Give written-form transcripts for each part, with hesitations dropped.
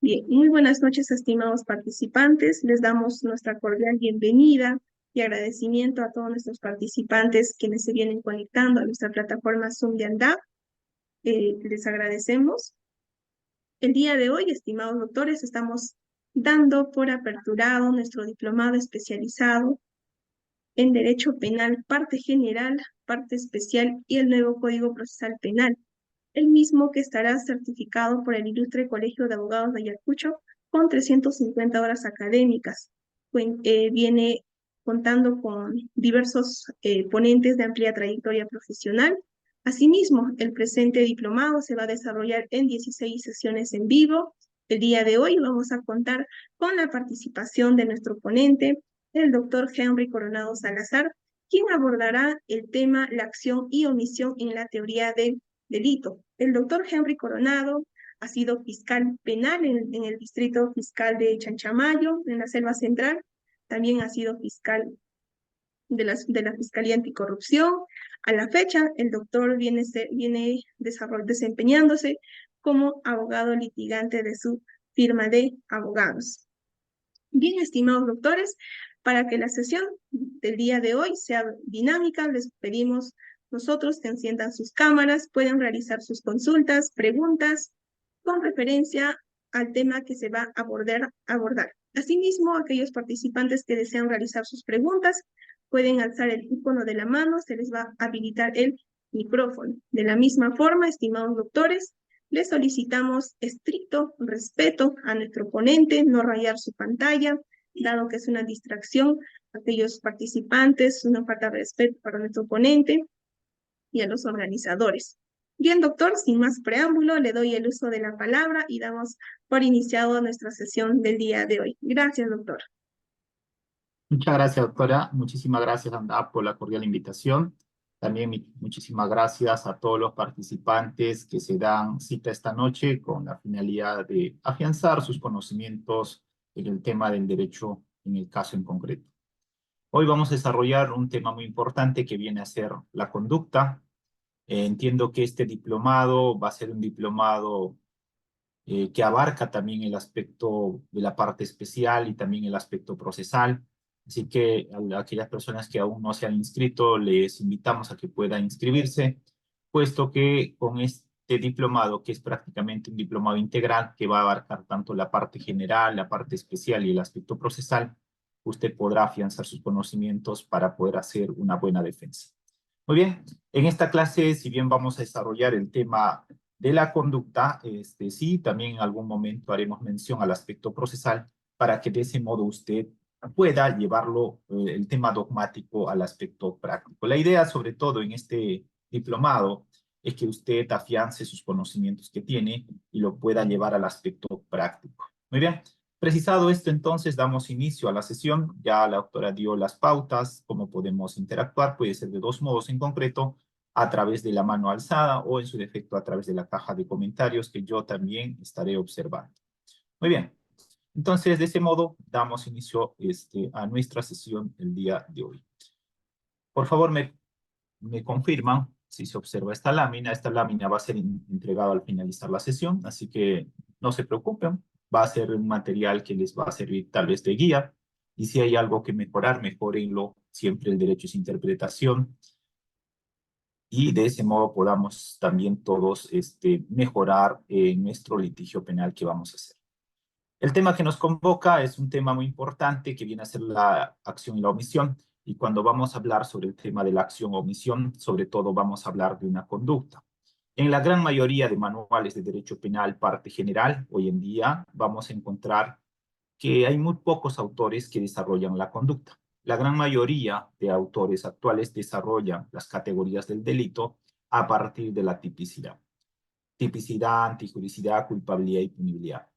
Bien, muy buenas noches, estimados participantes. Les damos nuestra cordial bienvenida y agradecimiento a todos nuestros participantes quienes se vienen conectando a nuestra plataforma Zoom de Andap. Les agradecemos. El día de hoy, estimados doctores, estamos dando por aperturado nuestro diplomado especializado en Derecho Penal, parte general, parte especial y el nuevo Código Procesal Penal, el mismo que estará certificado por el Ilustre Colegio de Abogados de Ayacucho con 350 horas académicas. Viene contando con diversos ponentes de amplia trayectoria profesional. Asimismo, el presente diplomado se va a desarrollar en 16 sesiones en vivo. El día de hoy vamos a contar con la participación de nuestro ponente, el doctor Henry Coronado Salazar, quien abordará el tema la acción y omisión en la teoría del delito. El doctor Henry Coronado ha sido fiscal penal en el distrito fiscal de Chanchamayo, en la Selva Central. También ha sido fiscal de la Fiscalía Anticorrupción. A la fecha, el doctor viene desempeñándose como abogado litigante de su firma de abogados. Bien, estimados doctores, para que la sesión del día de hoy sea dinámica, les pedimos nosotros que enciendan sus cámaras, pueden realizar sus consultas, preguntas, con referencia al tema que se va a abordar. Asimismo, aquellos participantes que desean realizar sus preguntas, pueden alzar el icono de la mano, se les va a habilitar el micrófono. De la misma forma, estimados doctores, les solicitamos estricto respeto a nuestro ponente, no rayar su pantalla, dado que es una distracción a aquellos participantes, una falta de respeto para nuestro ponente y a los organizadores. Bien, doctor, sin más preámbulo, le doy el uso de la palabra y damos por iniciado nuestra sesión del día de hoy. Gracias, doctor. Muchas gracias, doctora. Muchísimas gracias, Andap, por la cordial invitación. También muchísimas gracias a todos los participantes que se dan cita esta noche con la finalidad de afianzar sus conocimientos en el tema del derecho en el caso en concreto. Hoy vamos a desarrollar un tema muy importante que viene a ser la conducta. Entiendo que este diplomado va a ser un diplomado que abarca también el aspecto de la parte especial y también el aspecto procesal. Así que a aquellas personas que aún no se han inscrito, les invitamos a que puedan inscribirse, puesto que con este diplomado, que es prácticamente un diplomado integral, que va a abarcar tanto la parte general, la parte especial y el aspecto procesal, usted podrá afianzar sus conocimientos para poder hacer una buena defensa. Muy bien, en esta clase, si bien vamos a desarrollar el tema de la conducta, sí, también en algún momento haremos mención al aspecto procesal para que de ese modo usted pueda llevarlo, el tema dogmático, al aspecto práctico. La idea, sobre todo en este diplomado, es que usted afiance sus conocimientos que tiene y lo pueda llevar al aspecto práctico. Muy bien, precisado esto, entonces damos inicio a la sesión. Ya la doctora dio las pautas, cómo podemos interactuar, puede ser de dos modos en concreto, a través de la mano alzada o en su defecto a través de la caja de comentarios que yo también estaré observando. Muy bien, entonces de ese modo damos inicio a nuestra sesión el día de hoy. Por favor, me confirman si se observa esta lámina. Esta lámina va a ser entregada al finalizar la sesión, así que no se preocupen. Va a ser un material que les va a servir tal vez de guía. Y si hay algo que mejorar, mejórenlo. Siempre el derecho es interpretación. Y de ese modo podamos también todos mejorar nuestro litigio penal que vamos a hacer. El tema que nos convoca es un tema muy importante que viene a ser la acción y la omisión. Y cuando vamos a hablar sobre el tema de la acción o omisión, sobre todo vamos a hablar de una conducta. En la gran mayoría de manuales de derecho penal parte general, hoy en día vamos a encontrar que hay muy pocos autores que desarrollan la conducta. La gran mayoría de autores actuales desarrollan las categorías del delito a partir de la tipicidad. Tipicidad, antijuricidad, culpabilidad y punibilidad.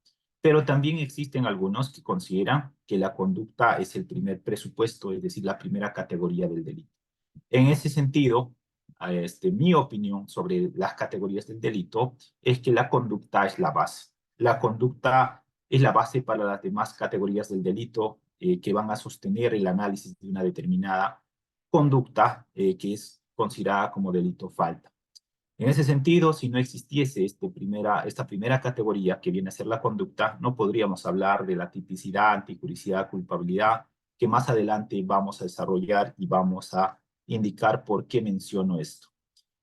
Pero también existen algunos que consideran que la conducta es el primer presupuesto, es decir, la primera categoría del delito. En ese sentido, mi opinión sobre las categorías del delito es que la conducta es la base. La conducta es la base para las demás categorías del delito que van a sostener el análisis de una determinada conducta que es considerada como delito falta. En ese sentido, si no existiese esta primera categoría que viene a ser la conducta, no podríamos hablar de la tipicidad, antijuricidad, culpabilidad, que más adelante vamos a desarrollar y vamos a indicar por qué menciono esto.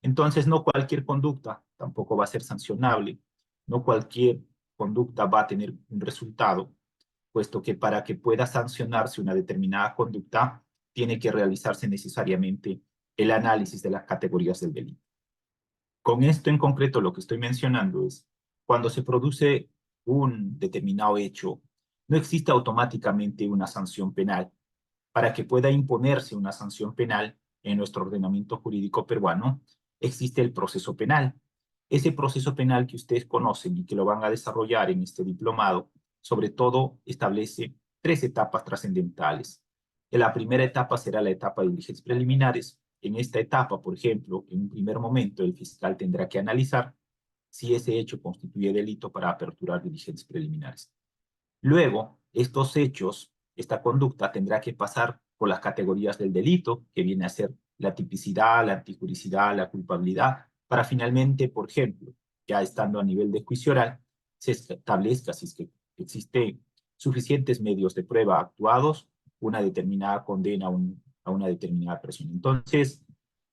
Entonces, no cualquier conducta tampoco va a ser sancionable, no cualquier conducta va a tener un resultado, puesto que para que pueda sancionarse una determinada conducta, tiene que realizarse necesariamente el análisis de las categorías del delito. Con esto en concreto, lo que estoy mencionando es, cuando se produce un determinado hecho, no existe automáticamente una sanción penal. Para que pueda imponerse una sanción penal en nuestro ordenamiento jurídico peruano, existe el proceso penal. Ese proceso penal que ustedes conocen y que lo van a desarrollar en este diplomado, sobre todo establece 3 etapas trascendentales. La primera etapa será la etapa de diligencias preliminares. En esta etapa, por ejemplo, en un primer momento, el fiscal tendrá que analizar si ese hecho constituye delito para aperturar diligencias preliminares. Luego, estos hechos, esta conducta tendrá que pasar por las categorías del delito, que viene a ser la tipicidad, la antijuricidad, la culpabilidad, para finalmente, por ejemplo, ya estando a nivel de juicio oral, se establezca si es que existen suficientes medios de prueba actuados, una determinada condena a una determinada persona. Entonces,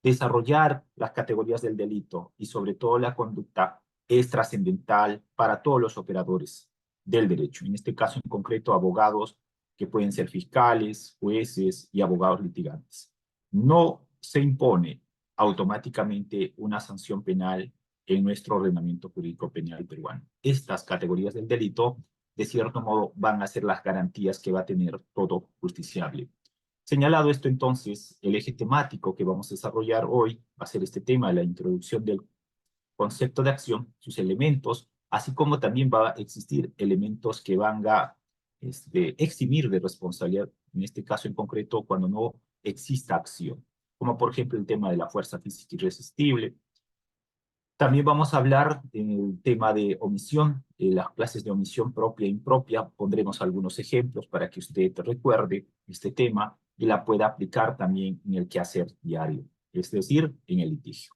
desarrollar las categorías del delito y sobre todo la conducta es trascendental para todos los operadores del derecho. En este caso en concreto, abogados que pueden ser fiscales, jueces y abogados litigantes. No se impone automáticamente una sanción penal en nuestro ordenamiento jurídico penal peruano. Estas categorías del delito, de cierto modo, van a ser las garantías que va a tener todo justiciable. Señalado esto, entonces, el eje temático que vamos a desarrollar hoy va a ser este tema, la introducción del concepto de acción, sus elementos, así como también va a existir elementos que van a eximir de responsabilidad, en este caso en concreto, cuando no exista acción, como por ejemplo el tema de la fuerza física irresistible. También vamos a hablar del tema de omisión, las clases de omisión propia e impropia. Pondremos algunos ejemplos para que usted recuerde este tema y la pueda aplicar también en el quehacer diario, es decir, en el litigio.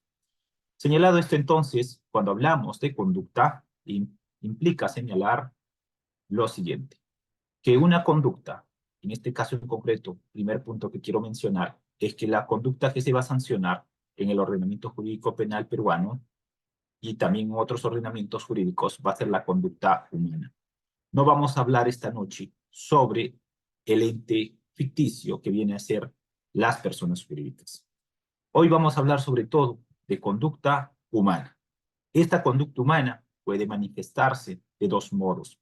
Señalado esto entonces, cuando hablamos de conducta, implica señalar lo siguiente, que una conducta, en este caso en concreto, primer punto que quiero mencionar, es que la conducta que se va a sancionar en el ordenamiento jurídico penal peruano y también en otros ordenamientos jurídicos va a ser la conducta humana. No vamos a hablar esta noche sobre el ente ficticio que viene a ser las personas jurídicas. Hoy vamos a hablar sobre todo de conducta humana. Esta conducta humana puede manifestarse de 2 modos.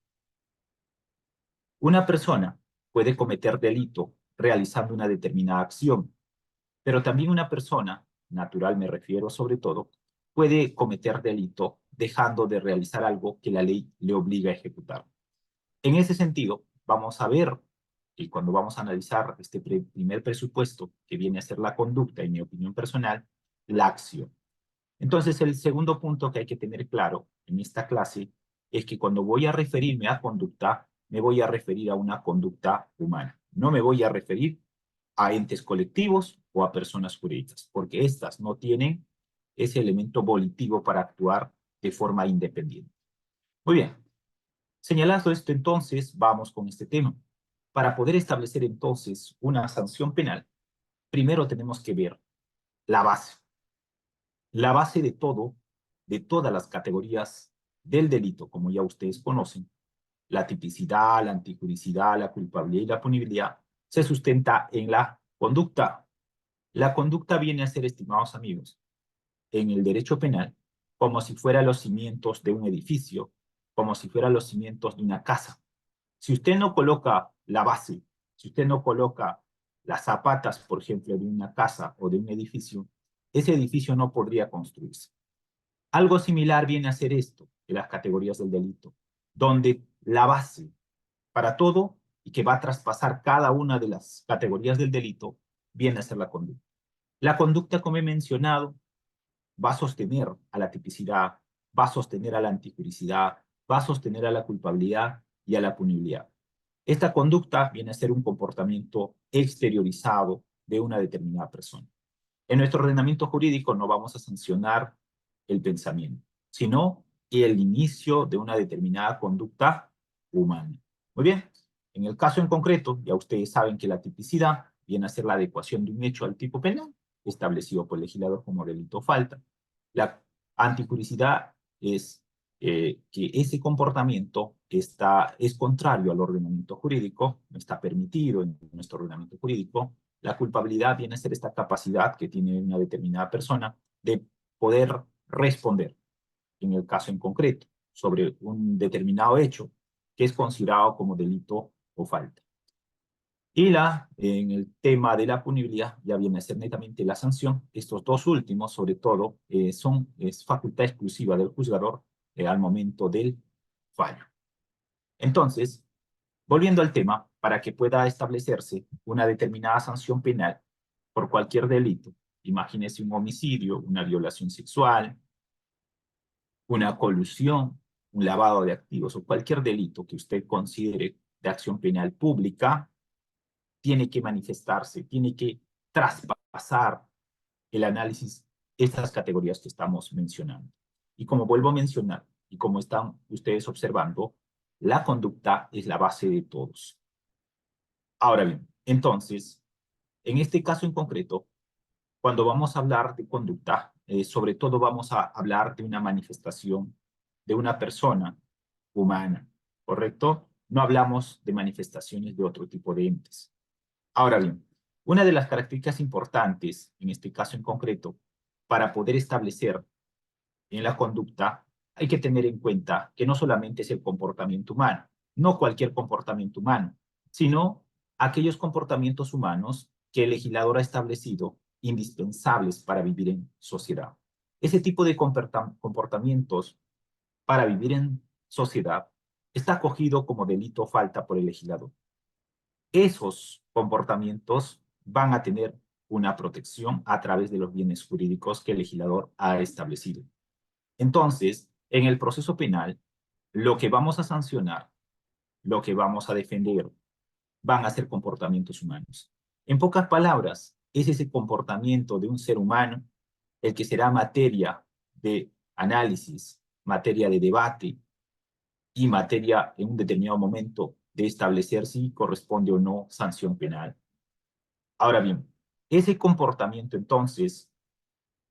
Una persona puede cometer delito realizando una determinada acción, pero también una persona, natural me refiero sobre todo, puede cometer delito dejando de realizar algo que la ley le obliga a ejecutar. En ese sentido, vamos a ver, y cuando vamos a analizar este primer presupuesto, que viene a ser la conducta, en mi opinión personal, la acción. Entonces, el segundo punto que hay que tener claro en esta clase es que cuando voy a referirme a conducta, me voy a referir a una conducta humana. No me voy a referir a entes colectivos o a personas jurídicas, porque estas no tienen ese elemento volitivo para actuar de forma independiente. Muy bien, señalado esto entonces, vamos con este tema. Para poder establecer entonces una sanción penal, primero tenemos que ver la base. La base de todo, de todas las categorías del delito, como ya ustedes conocen, la tipicidad, la antijuricidad, la culpabilidad y la punibilidad, se sustenta en la conducta. La conducta viene a ser, estimados amigos, en el derecho penal, como si fueran los cimientos de un edificio, como si fueran los cimientos de una casa. Si usted no coloca la base, si usted no coloca las zapatas, por ejemplo, de una casa o de un edificio, ese edificio no podría construirse. Algo similar viene a ser esto de las categorías del delito, donde la base para todo y que va a traspasar cada una de las categorías del delito viene a ser la conducta. La conducta, como he mencionado, va a sostener a la tipicidad, va a sostener a la antijuricidad, va a sostener a la culpabilidad y a la punibilidad. Esta conducta viene a ser un comportamiento exteriorizado de una determinada persona. En nuestro ordenamiento jurídico no vamos a sancionar el pensamiento, sino el inicio de una determinada conducta humana. Muy bien, en el caso en concreto, ya ustedes saben que la tipicidad viene a ser la adecuación de un hecho al tipo penal establecido por el legislador como delito o falta. La antijuricidad es que ese comportamiento es contrario al ordenamiento jurídico, no está permitido en nuestro ordenamiento jurídico. La culpabilidad viene a ser esta capacidad que tiene una determinada persona de poder responder, en el caso en concreto, sobre un determinado hecho que es considerado como delito o falta. Y en el tema de la punibilidad ya viene a ser netamente la sanción. Estos dos últimos, sobre todo, es facultad exclusiva del juzgador al momento del fallo. Entonces, volviendo al tema, para que pueda establecerse una determinada sanción penal por cualquier delito, imagínese un homicidio, una violación sexual, una colusión, un lavado de activos o cualquier delito que usted considere de acción penal pública, tiene que manifestarse, tiene que traspasar el análisis estas categorías que estamos mencionando. Y como vuelvo a mencionar, y como están ustedes observando, la conducta es la base de todos. Ahora bien, entonces, en este caso en concreto, cuando vamos a hablar de conducta, sobre todo vamos a hablar de una manifestación de una persona humana, ¿correcto? No hablamos de manifestaciones de otro tipo de entes. Ahora bien, una de las características importantes, en este caso en concreto, para poder establecer en la conducta, hay que tener en cuenta que no solamente es el comportamiento humano, no cualquier comportamiento humano, sino aquellos comportamientos humanos que el legislador ha establecido indispensables para vivir en sociedad. Ese tipo de comportamientos para vivir en sociedad está acogido como delito o falta por el legislador. Esos comportamientos van a tener una protección a través de los bienes jurídicos que el legislador ha establecido. Entonces, en el proceso penal, lo que vamos a sancionar, lo que vamos a defender, van a ser comportamientos humanos. En pocas palabras, es ese comportamiento de un ser humano el que será materia de análisis, materia de debate y materia en un determinado momento de establecer si corresponde o no sanción penal. Ahora bien, ese comportamiento entonces,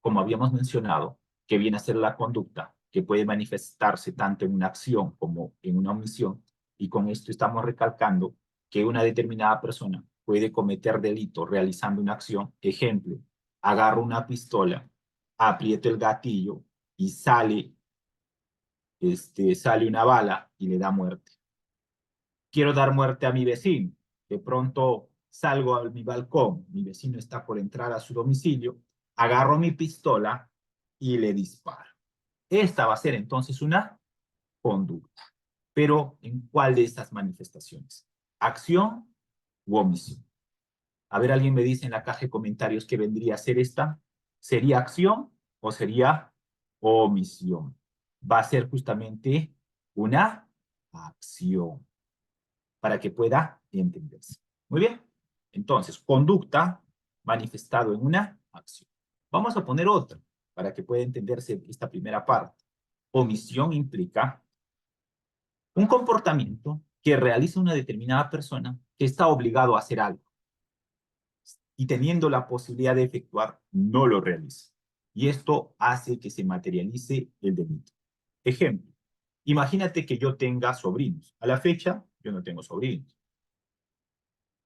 como habíamos mencionado, que viene a ser la conducta, que puede manifestarse tanto en una acción como en una omisión, y con esto estamos recalcando que una determinada persona puede cometer delito realizando una acción. Ejemplo, agarro una pistola, aprieto el gatillo y sale una bala y le da muerte. Quiero dar muerte a mi vecino. De pronto salgo a mi balcón, mi vecino está por entrar a su domicilio, agarro mi pistola y le disparo. Esta va a ser entonces una conducta. Pero ¿en cuál de estas manifestaciones? ¿Acción u omisión? A ver, alguien me dice en la caja de comentarios que vendría a ser esta. ¿Sería acción o sería omisión? Va a ser justamente una acción, para que pueda entenderse. Muy bien. Entonces, conducta manifestado en una acción. Vamos a poner otra para que pueda entenderse esta primera parte. Omisión implica un comportamiento que realiza una determinada persona que está obligado a hacer algo y teniendo la posibilidad de efectuar, no lo realiza. Y esto hace que se materialice el delito. Ejemplo, imagínate que yo tenga sobrinos. A la fecha, yo no tengo sobrinos.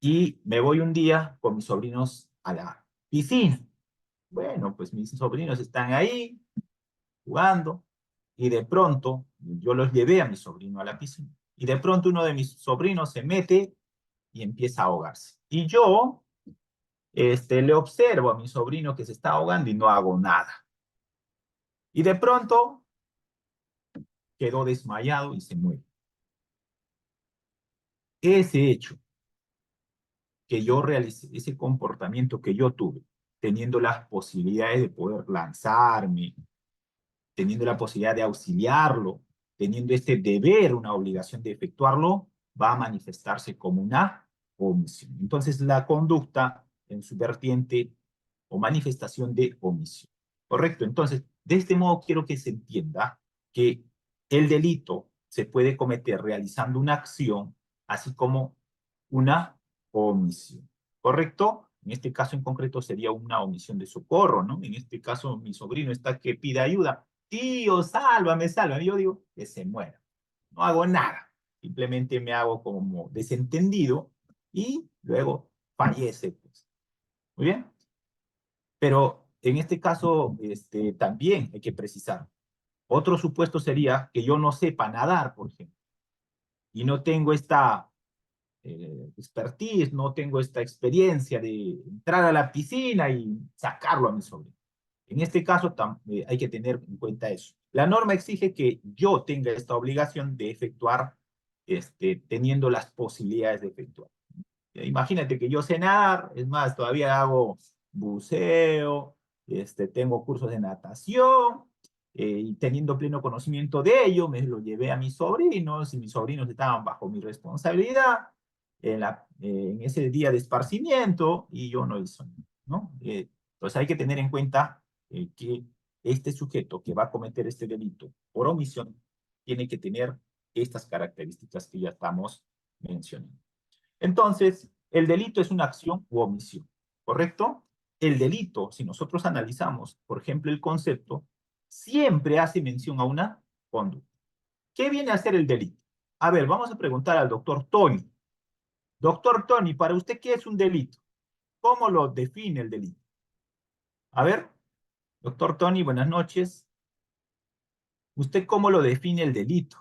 Y me voy un día con mis sobrinos a la piscina. Bueno, pues mis sobrinos están ahí jugando y de pronto yo los llevé a mi sobrino a la piscina. Y de pronto uno de mis sobrinos se mete y empieza a ahogarse. Y yo le observo a mi sobrino que se está ahogando y no hago nada. Y de pronto quedó desmayado y se muere. Ese hecho que yo realicé, ese comportamiento que yo tuve, teniendo las posibilidades de poder lanzarme, teniendo la posibilidad de auxiliarlo, teniendo este deber, una obligación de efectuarlo, va a manifestarse como una omisión. Entonces, la conducta en su vertiente o manifestación de omisión. ¿Correcto? Entonces, De este modo quiero que se entienda que el delito se puede cometer realizando una acción, así como una omisión. ¿Correcto? En este caso en concreto sería una omisión de socorro, ¿no? En este caso mi sobrino está que pide ayuda. Tío, sálvame, sálvame. Yo digo que se muera. No hago nada. Simplemente me hago como desentendido y luego fallece, pues. Muy bien. Pero en este caso, también hay que precisar. Otro supuesto sería que yo no sepa nadar, por ejemplo, y no tengo esta expertise, no tengo esta experiencia de entrar a la piscina y sacarlo a mi sobrino. En este caso, hay que tener en cuenta eso. La norma exige que yo tenga esta obligación de efectuar, teniendo las posibilidades de efectuar. Imagínate que yo sé nadar, es más, todavía hago buceo, tengo cursos de natación, y teniendo pleno conocimiento de ello, me lo llevé a mis sobrinos, y mis sobrinos estaban bajo mi responsabilidad en ese día de esparcimiento, y yo no hice nada, ¿no? Entonces hay que tener en cuenta que este sujeto que va a cometer este delito por omisión tiene que tener estas características que ya estamos mencionando. Entonces, el delito es una acción u omisión, ¿correcto? El delito, si nosotros analizamos, por ejemplo, el concepto, siempre hace mención a una conducta. ¿Qué viene a ser el delito? A ver, vamos a preguntar al doctor Tony. Doctor Tony, para usted, ¿qué es un delito? ¿Cómo lo define el delito? A ver, doctor Tony, buenas noches. ¿Usted cómo lo define el delito?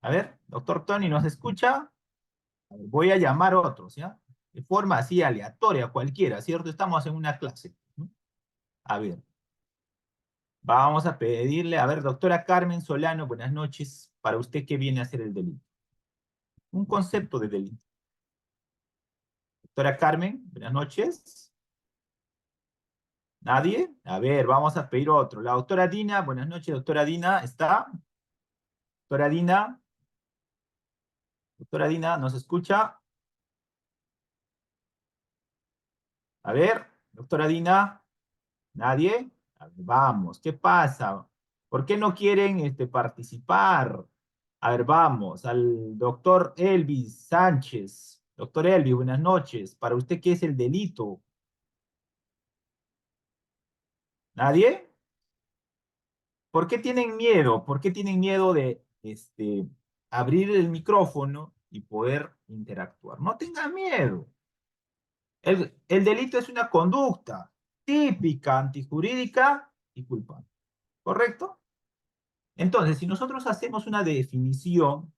A ver, doctor Tony, ¿nos escucha? Voy a llamar a otros, ¿ya? De forma así aleatoria, cualquiera, ¿cierto? Estamos en una clase, ¿no? A ver, vamos a pedirle, a ver, doctora Carmen Solano, buenas noches. Para usted, ¿qué viene a ser el delito? Un concepto de delito. Doctora Carmen, buenas noches. ¿Nadie? A ver, vamos a pedir otro. La doctora Dina, buenas noches, doctora Dina, ¿está? Doctora Dina, doctora Dina, ¿nos escucha? A ver, doctora Dina, ¿nadie? A ver, vamos, ¿qué pasa? ¿Por qué no quieren participar? A ver, vamos, al doctor Elvis Sánchez. Doctor Elvis, buenas noches. ¿Para usted qué es el delito? ¿Nadie? ¿Por qué tienen miedo? ¿Por qué tienen miedo de abrir el micrófono y poder interactuar? No tengan miedo. El delito es una conducta típica, antijurídica y culpable. ¿Correcto? Entonces, si nosotros hacemos una definición,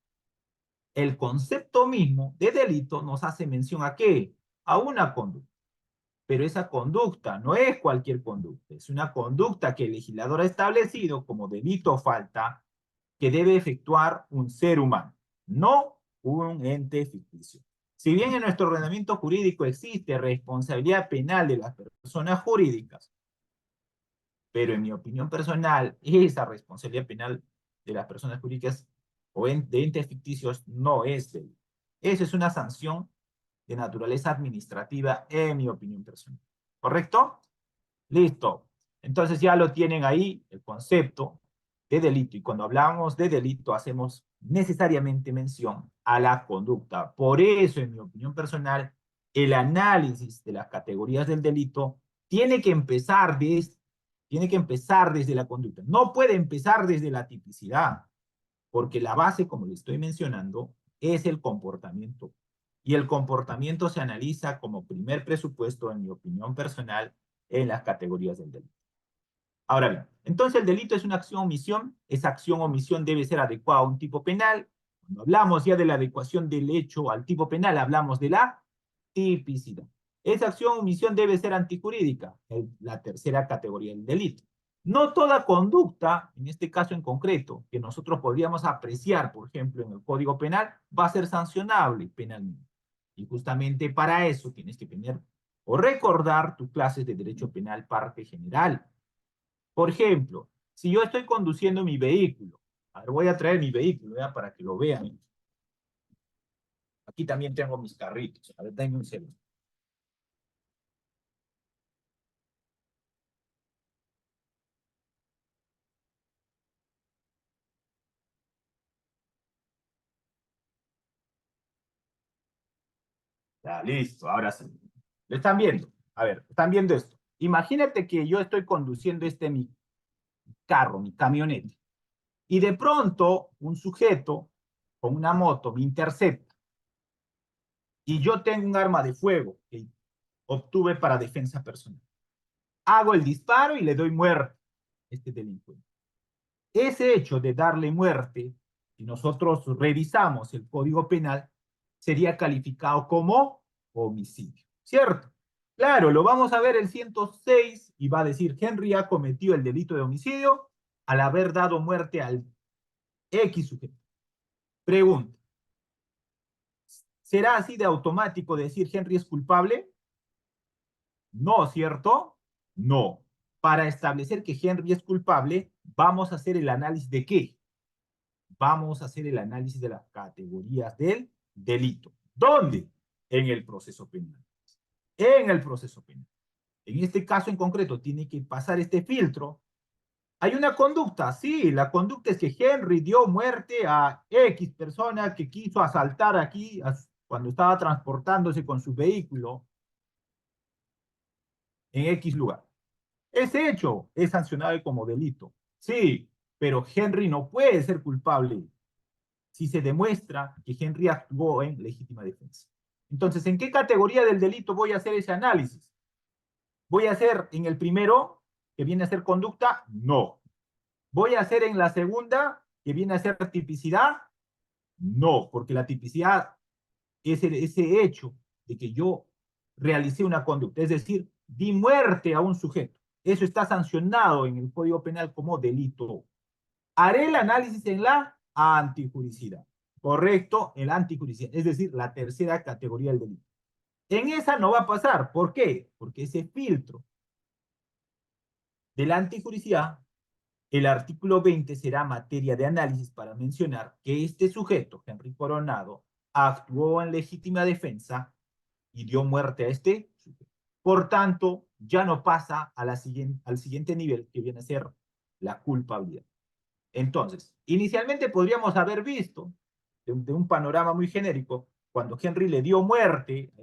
el concepto mismo de delito nos hace mención a qué? A una conducta. Pero esa conducta no es cualquier conducta, es una conducta que el legislador ha establecido como delito o falta que debe efectuar un ser humano, no un ente ficticio. Si bien en nuestro ordenamiento jurídico existe responsabilidad penal de las personas jurídicas, pero en mi opinión personal, esa responsabilidad penal de las personas jurídicas o de entes ficticios no es delito. Esa es una sanción de naturaleza administrativa, en mi opinión personal. ¿Correcto? Listo. Entonces ya lo tienen ahí, el concepto de delito. Y cuando hablamos de delito, hacemos necesariamente mención a la conducta. Por eso, en mi opinión personal, el análisis de las categorías del delito tiene que empezar desde la conducta. No puede empezar desde la tipicidad, porque la base, como le estoy mencionando, es el comportamiento. Y el comportamiento se analiza como primer presupuesto, en mi opinión personal, en las categorías del delito. Ahora bien, entonces el delito es una acción o omisión. Esa acción o omisión debe ser adecuada a un tipo penal. Cuando hablamos ya de la adecuación del hecho al tipo penal, hablamos de la tipicidad. Esa acción o omisión debe ser antijurídica, la tercera categoría del delito. No toda conducta, en este caso en concreto, que nosotros podríamos apreciar, por ejemplo, en el Código Penal, va a ser sancionable penalmente. Y justamente para eso tienes que tener o recordar tus clases de Derecho Penal parte general. Por ejemplo, si yo estoy conduciendo mi vehículo, a ver, voy a traer mi vehículo, ¿ya? Para que lo vean. Aquí también tengo mis carritos. A ver, denme un segundo. Ya, listo, ahora sí. ¿Lo están viendo? A ver, ¿están viendo esto? Imagínate que yo estoy conduciendo mi carro, mi camioneta, y de pronto un sujeto con una moto me intercepta y yo tengo un arma de fuego que obtuve para defensa personal. Hago el disparo y le doy muerte a este delincuente. Ese hecho de darle muerte, si nosotros revisamos el Código Penal, sería calificado como homicidio, ¿cierto? Claro, lo vamos a ver el 106 y va a decir, Henry ha cometido el delito de homicidio al haber dado muerte al X sujeto. Pregunta, ¿será así de automático decir Henry es culpable? No, ¿cierto? No. Para establecer que Henry es culpable, vamos a hacer el análisis de ¿qué? Vamos a hacer el análisis de las categorías del delito. ¿Dónde? En el proceso penal. En el proceso penal. En este caso en concreto tiene que pasar este filtro. Hay una conducta, sí, la conducta es que Henry dio muerte a X persona que quiso asaltar aquí cuando estaba transportándose con su vehículo en X lugar. Ese hecho es sancionado como delito, sí, pero Henry no puede ser culpable si se demuestra que Henry actuó en legítima defensa. Entonces, ¿en qué categoría del delito voy a hacer ese análisis? ¿Voy a hacer en el primero, que viene a ser conducta? No. ¿Voy a hacer en la segunda, que viene a ser tipicidad? No, porque la tipicidad es ese hecho de que yo realicé una conducta, es decir, di muerte a un sujeto. Eso está sancionado en el Código Penal como delito. Haré el análisis en la antijuricidad. Correcto, en la antijuricidad, es decir, la tercera categoría del delito. En esa no va a pasar. ¿Por qué? Porque ese filtro de la antijuricidad, el artículo 20 será materia de análisis para mencionar que este sujeto, Henry Coronado, actuó en legítima defensa y dio muerte a este sujeto. Por tanto, ya no pasa a al siguiente nivel, que viene a ser la culpabilidad. Entonces, inicialmente podríamos haber visto, de un panorama muy genérico, cuando Henry le dio muerte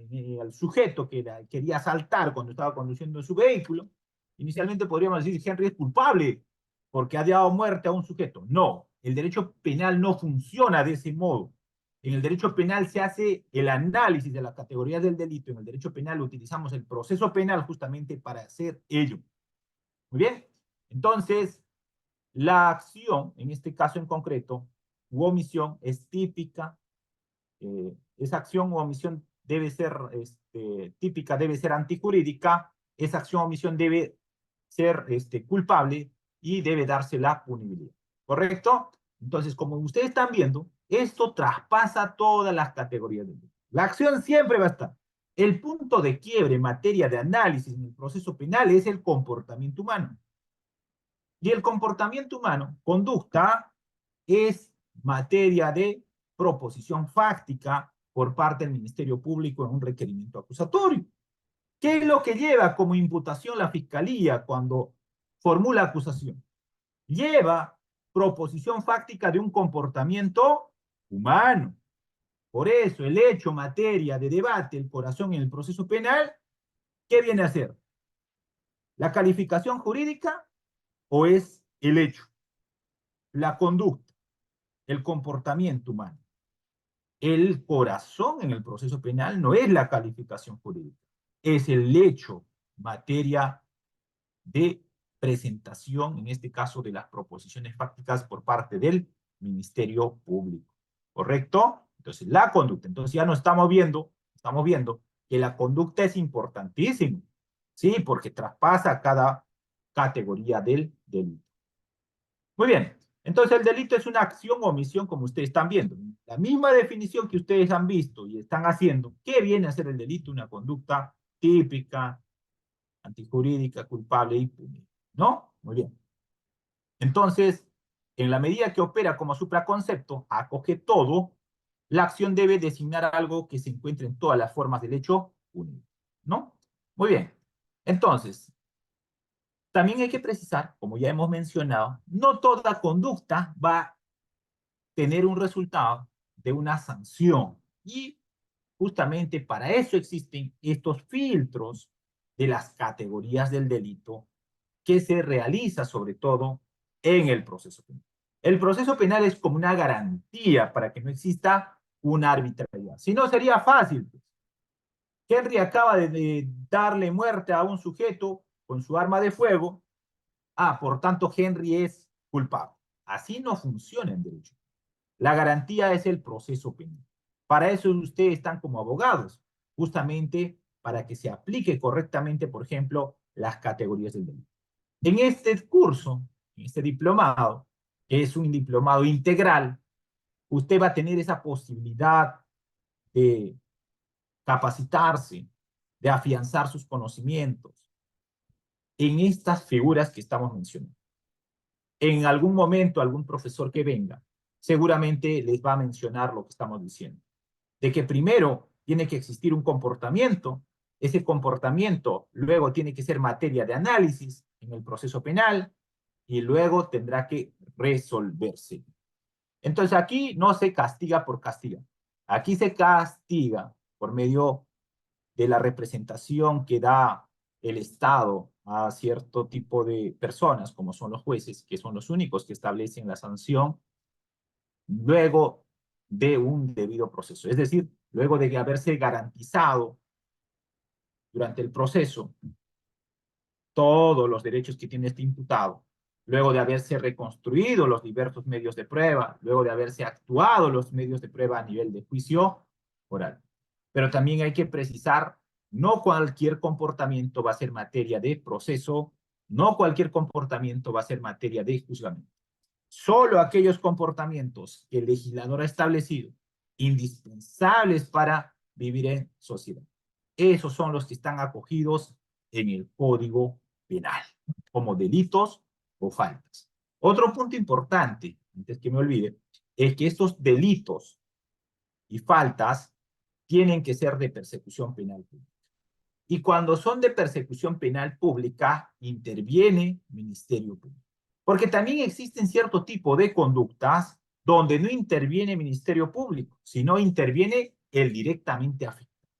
al sujeto que quería asaltar cuando estaba conduciendo su vehículo, inicialmente podríamos decir que Henry es culpable porque ha dado muerte a un sujeto. No, el derecho penal no funciona de ese modo. En el derecho penal se hace el análisis de las categorías del delito. En el derecho penal utilizamos el proceso penal justamente para hacer ello. Muy bien. Entonces, la acción, en este caso en concreto, u omisión, es típica. Esa acción u omisión debe ser típica, debe ser antijurídica. Esa acción o omisión debe ser culpable y debe darse la punibilidad. ¿Correcto? Entonces, como ustedes están viendo, esto traspasa todas las categorías del delito. La acción siempre va a estar. El punto de quiebre en materia de análisis en el proceso penal es el comportamiento humano. Y el comportamiento humano, conducta, es materia de proposición fáctica por parte del Ministerio Público en un requerimiento acusatorio. ¿Qué es lo que lleva como imputación la Fiscalía cuando formula acusación? Lleva proposición fáctica de un comportamiento humano. Por eso, el hecho, materia de debate, el corazón en el proceso penal, ¿qué viene a ser? ¿La calificación jurídica o es el hecho? La conducta, el comportamiento humano. El corazón en el proceso penal no es la calificación jurídica, es el hecho, materia de presentación, en este caso de las proposiciones fácticas por parte del Ministerio Público. ¿Correcto? Entonces, la conducta. Entonces ya no estamos viendo que la conducta es importantísima, ¿sí? Porque traspasa cada categoría del delito. Muy bien. Entonces, el delito es una acción o omisión, como ustedes están viendo. La misma definición que ustedes han visto y están haciendo. ¿Qué viene a ser el delito? Una conducta típica, antijurídica, culpable y punible. ¿No? Muy bien. Entonces, en la medida que opera como supraconcepto, acoge todo, la acción debe designar algo que se encuentre en todas las formas del hecho punible. ¿No? Muy bien. Entonces, también hay que precisar, como ya hemos mencionado, no toda conducta va a tener un resultado de una sanción. Y justamente para eso existen estos filtros de las categorías del delito que se realiza sobre todo en el proceso penal. El proceso penal es como una garantía para que no exista una arbitrariedad. Si no, sería fácil. Henry acaba de darle muerte a un sujeto con su arma de fuego. Ah, por tanto, Henry es culpable. Así no funciona en derecho. La garantía es el proceso penal. Para eso ustedes están como abogados, justamente para que se aplique correctamente, por ejemplo, las categorías del delito. En este curso, en este diplomado, que es un diplomado integral, usted va a tener esa posibilidad de capacitarse, de afianzar sus conocimientos en estas figuras que estamos mencionando. En algún momento, algún profesor que venga, seguramente les va a mencionar lo que estamos diciendo. De que primero tiene que existir un comportamiento, ese comportamiento luego tiene que ser materia de análisis en el proceso penal y luego tendrá que resolverse. Entonces aquí no se castiga por castigar, aquí se castiga por medio de la representación que da el Estado a cierto tipo de personas, como son los jueces, que son los únicos que establecen la sanción, luego de un debido proceso. Es decir, luego de haberse garantizado durante el proceso todos los derechos que tiene este imputado, luego de haberse reconstruido los diversos medios de prueba, luego de haberse actuado los medios de prueba a nivel de juicio oral. Pero también hay que precisar, no cualquier comportamiento va a ser materia de proceso, no cualquier comportamiento va a ser materia de juzgamiento. Solo aquellos comportamientos que el legislador ha establecido, indispensables para vivir en sociedad. Esos son los que están acogidos en el Código Penal, como delitos o faltas. Otro punto importante, antes que me olvide, es que estos delitos y faltas tienen que ser de persecución penal pública. Y cuando son de persecución penal pública, interviene Ministerio Público. Porque también existen cierto tipo de conductas donde no interviene Ministerio Público, sino interviene el directamente afectado.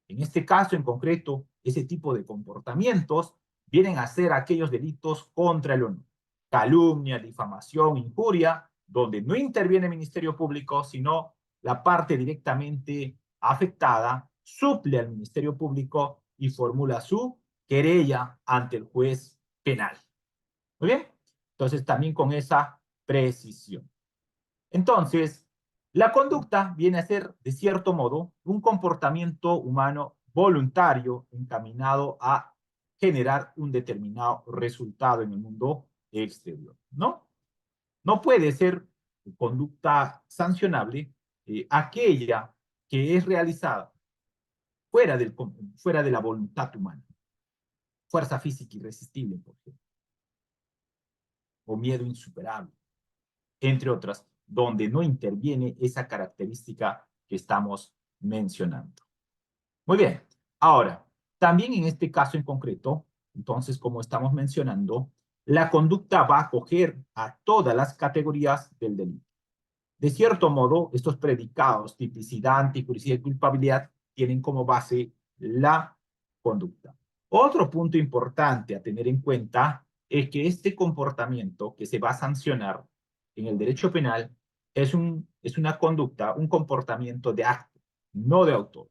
En este caso en concreto, ese tipo de comportamientos vienen a ser aquellos delitos contra el honor. Calumnia, difamación, injuria, donde no interviene el Ministerio Público, sino la parte directamente afectada suple al Ministerio Público y formula su querella ante el juez penal. ¿Muy bien? Entonces, también con esa precisión. Entonces, la conducta viene a ser, de cierto modo, un comportamiento humano voluntario encaminado a generar un determinado resultado en el mundo exterior, ¿no? No puede ser conducta sancionable aquella que es realizada fuera de la voluntad humana. Fuerza física irresistible, por ejemplo, o miedo insuperable, entre otras, donde no interviene esa característica que estamos mencionando. Muy bien, ahora, también en este caso en concreto, entonces, como estamos mencionando, la conducta va a acoger a todas las categorías del delito. De cierto modo, estos predicados, tipicidad, anticuriosidad y culpabilidad, tienen como base la conducta. Otro punto importante a tener en cuenta es que este comportamiento que se va a sancionar en el derecho penal es una conducta, un comportamiento de acto, no de autor.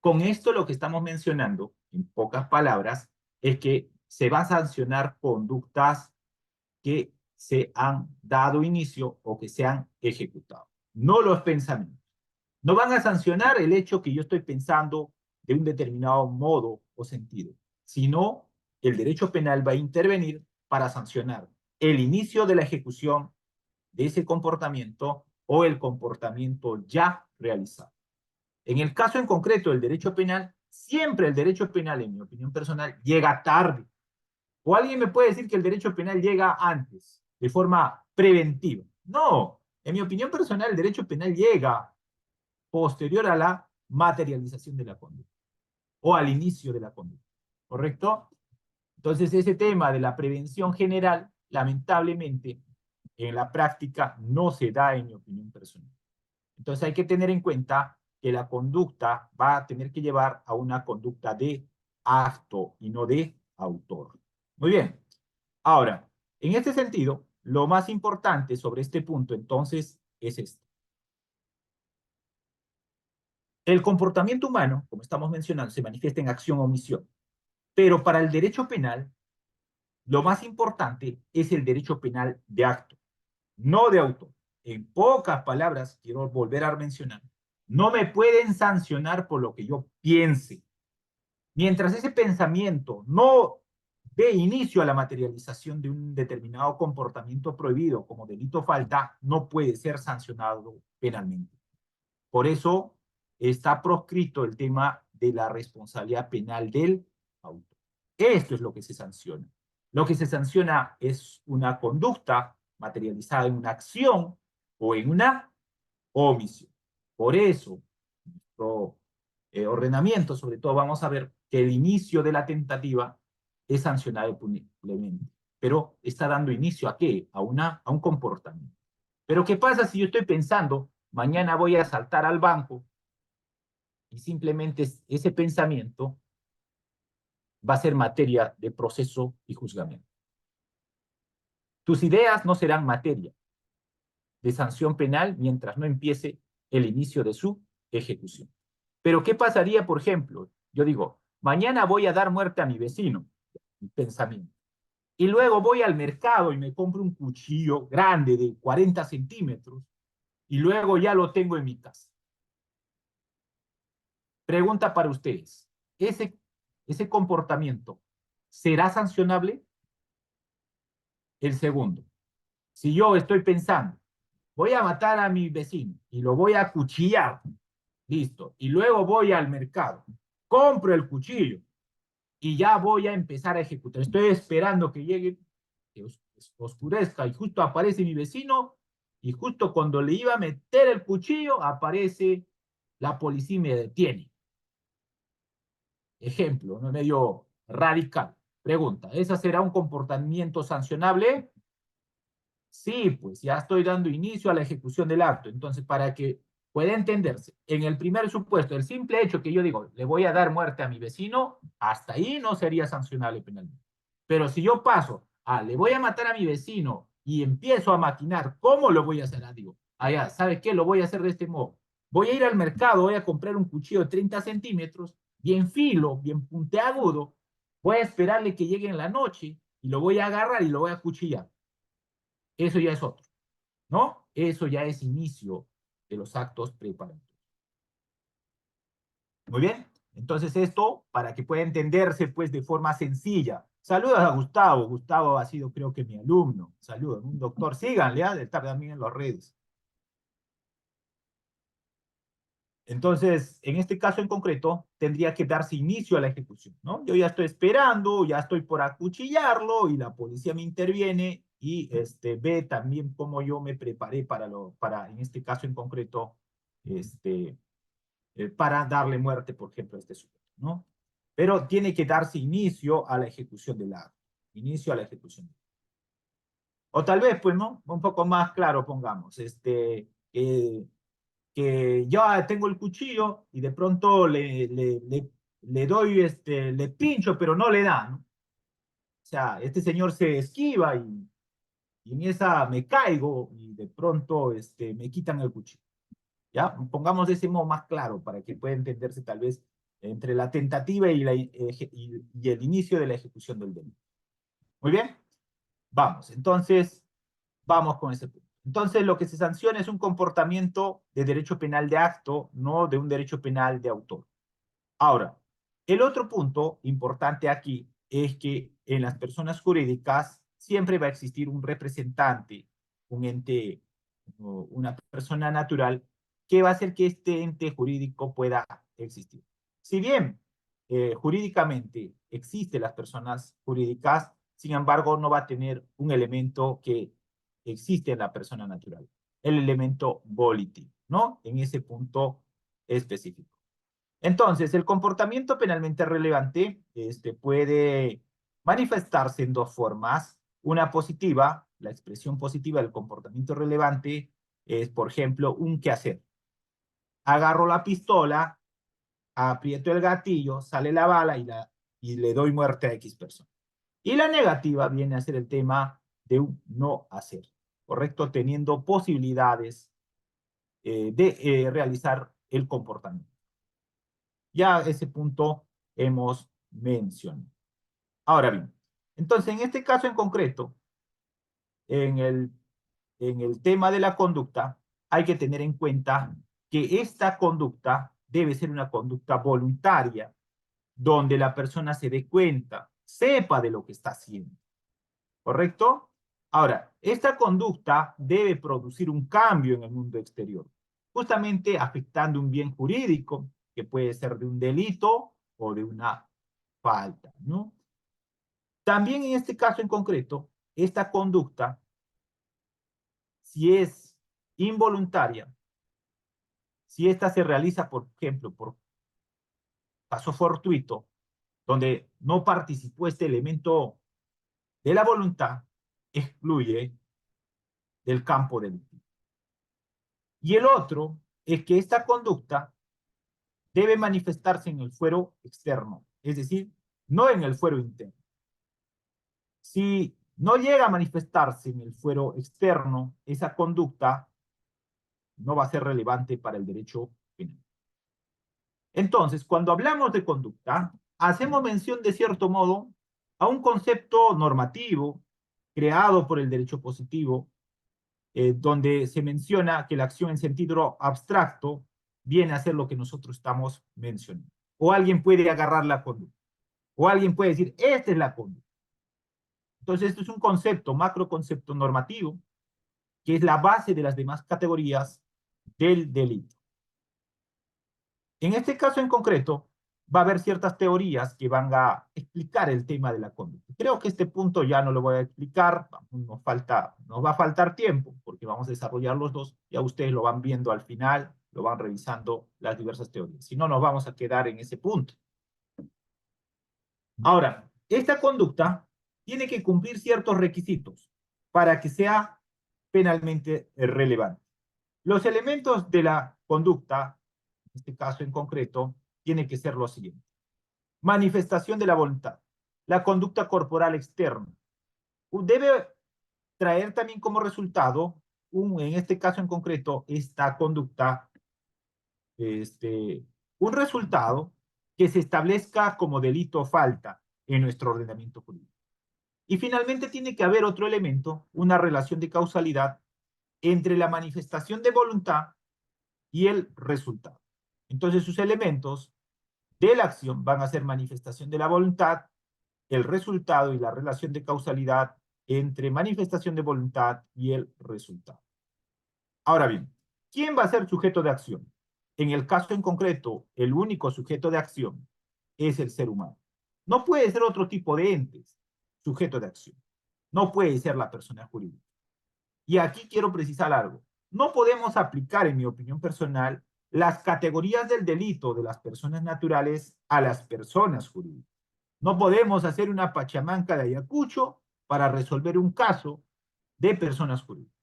Con esto lo que estamos mencionando, en pocas palabras, es que se va a sancionar conductas que se han dado inicio o que se han ejecutado, no los pensamientos. No van a sancionar el hecho que yo estoy pensando de un determinado modo o sentido, sino el derecho penal va a intervenir para sancionar el inicio de la ejecución de ese comportamiento o el comportamiento ya realizado. En el caso en concreto del derecho penal, siempre el derecho penal, en mi opinión personal, llega tarde. O alguien me puede decir que el derecho penal llega antes, de forma preventiva. No, en mi opinión personal, el derecho penal llega posterior a la materialización de la conducta o al inicio de la conducta. ¿Correcto? Entonces, ese tema de la prevención general, lamentablemente, en la práctica no se da en mi opinión personal. Entonces, hay que tener en cuenta que la conducta va a tener que llevar a una conducta de acto y no de autor. Muy bien. Ahora, en este sentido, lo más importante sobre este punto, entonces, es esto. El comportamiento humano, como estamos mencionando, se manifiesta en acción o omisión. Pero para el derecho penal, lo más importante es el derecho penal de acto, no de autor. En pocas palabras, quiero volver a mencionar, no me pueden sancionar por lo que yo piense. Mientras ese pensamiento no dé inicio a la materialización de un determinado comportamiento prohibido como delito falta, no puede ser sancionado penalmente. Por eso está proscrito el tema de la responsabilidad penal del autor. Esto es lo que se sanciona. Lo que se sanciona es una conducta materializada en una acción o en una omisión. Por eso, nuestro ordenamiento, sobre todo, vamos a ver que el inicio de la tentativa es sancionado puniblemente, pero está dando inicio ¿a qué? A un comportamiento. Pero ¿qué pasa si yo estoy pensando, mañana voy a asaltar al banco y simplemente ese pensamiento va a ser materia de proceso y juzgamiento? Tus ideas no serán materia de sanción penal mientras no empiece el inicio de su ejecución. Pero ¿qué pasaría, por ejemplo? Yo digo, mañana voy a dar muerte a mi vecino, mi pensamiento. Y luego voy al mercado y me compro un cuchillo grande de 40 centímetros y luego ya lo tengo en mi casa. Pregunta para ustedes, ¿ese comportamiento será sancionable? El segundo, si yo estoy pensando, voy a matar a mi vecino y lo voy a acuchillar, listo, y luego voy al mercado, compro el cuchillo y ya voy a empezar a ejecutar. Estoy esperando que llegue, que oscurezca y justo aparece mi vecino y justo cuando le iba a meter el cuchillo aparece la policía y me detiene. Ejemplo, no medio radical. Pregunta, ¿ese será un comportamiento sancionable? Sí, pues ya estoy dando inicio a la ejecución del acto. Entonces, para que pueda entenderse, en el primer supuesto, el simple hecho que yo digo, le voy a dar muerte a mi vecino, hasta ahí no sería sancionable penalmente. Pero si yo paso a, le voy a matar a mi vecino y empiezo a maquinar, ¿cómo lo voy a hacer? Digo, allá, ¿sabe qué? Lo voy a hacer de este modo. Voy a ir al mercado, voy a comprar un cuchillo de 30 centímetros, bien filo, bien puntiagudo, voy a esperarle que llegue en la noche y lo voy a agarrar y lo voy a cuchillar. Eso ya es otro, ¿no? Eso ya es inicio de los actos preparatorios. Muy bien, entonces esto para que pueda entenderse pues de forma sencilla. Saludos a Gustavo, Gustavo ha sido creo que mi alumno. Saludos, un doctor, síganle, está también en las redes. Entonces, en este caso en concreto, tendría que darse inicio a la ejecución, ¿no? Yo ya estoy esperando, ya estoy por acuchillarlo y la policía me interviene y ve también cómo yo me preparé para en este caso en concreto, para darle muerte, por ejemplo, a este sujeto, ¿no? Pero tiene que darse inicio a la ejecución del acto, inicio a la ejecución. O tal vez, pues, ¿no? Un poco más claro, pongamos, que yo tengo el cuchillo y de pronto le doy, le pincho, pero no le da, ¿no? O sea, este señor se esquiva y en esa me caigo y de pronto me quitan el cuchillo. ¿Ya? Pongamos de ese modo más claro para que pueda entenderse tal vez entre la tentativa y el inicio de la ejecución del delito. Muy bien, vamos, entonces, vamos con ese punto. Entonces, lo que se sanciona es un comportamiento de derecho penal de acto, no de un derecho penal de autor. Ahora, el otro punto importante aquí es que en las personas jurídicas siempre va a existir un representante, un ente, una persona natural que va a hacer que este ente jurídico pueda existir. Si bien jurídicamente existen las personas jurídicas, sin embargo no va a tener un elemento que existe en la persona natural, el elemento volitivo, ¿no? En ese punto específico. Entonces, el comportamiento penalmente relevante puede manifestarse en dos formas. Una positiva, la expresión positiva del comportamiento relevante es, por ejemplo, un quehacer. agarro la pistola, aprieto el gatillo, sale la bala y le doy muerte a X persona. Y la negativa viene a ser el tema de un no hacer, ¿correcto? Teniendo posibilidades de realizar el comportamiento. Ya ese punto hemos mencionado. Ahora bien, entonces en este caso en concreto, en el tema de la conducta, hay que tener en cuenta que esta conducta debe ser una conducta voluntaria, donde la persona se dé cuenta, sepa de lo que está haciendo, ¿correcto? Ahora, esta conducta debe producir un cambio en el mundo exterior, justamente afectando un bien jurídico, que puede ser de un delito o de una falta, ¿no? También en este caso en concreto, esta conducta, si es involuntaria, si esta se realiza, por ejemplo, por caso fortuito, donde no participó este elemento de la voluntad, excluye del campo delictivo. Y el otro es que esta conducta debe manifestarse en el fuero externo, es decir, no en el fuero interno. Si no llega a manifestarse en el fuero externo, esa conducta no va a ser relevante para el derecho penal. Entonces, cuando hablamos de conducta, hacemos mención de cierto modo a un concepto normativo creado por el derecho positivo, donde se menciona que la acción en sentido abstracto viene a ser lo que nosotros estamos mencionando. O alguien puede agarrar la conducta. O alguien puede decir, esta es la conducta. Entonces, esto es un concepto, macroconcepto normativo, que es la base de las demás categorías del delito. En este caso en concreto, va a haber ciertas teorías que van a explicar el tema de la conducta. Creo que este punto ya no lo voy a explicar, nos va a faltar tiempo, porque vamos a desarrollar los dos, ya ustedes lo van viendo al final, lo van revisando las diversas teorías. Si no, nos vamos a quedar en ese punto. Ahora, esta conducta tiene que cumplir ciertos requisitos para que sea penalmente relevante. Los elementos de la conducta, en este caso en concreto, tiene que ser lo siguiente. Manifestación de la voluntad. La conducta corporal externa. Debe traer también como resultado, en este caso en concreto, esta conducta, un resultado que se establezca como delito o falta en nuestro ordenamiento jurídico. Y finalmente tiene que haber otro elemento, una relación de causalidad entre la manifestación de voluntad y el resultado. Entonces sus elementos de la acción van a ser manifestación de la voluntad, el resultado y la relación de causalidad entre manifestación de voluntad y el resultado. Ahora bien, ¿quién va a ser sujeto de acción? En el caso en concreto, el único sujeto de acción es el ser humano. No puede ser otro tipo de entes sujeto de acción. No puede ser la persona jurídica. Y aquí quiero precisar algo. No podemos aplicar, en mi opinión personal, las categorías del delito de las personas naturales a las personas jurídicas. No podemos hacer una pachamanca de Ayacucho para resolver un caso de personas jurídicas.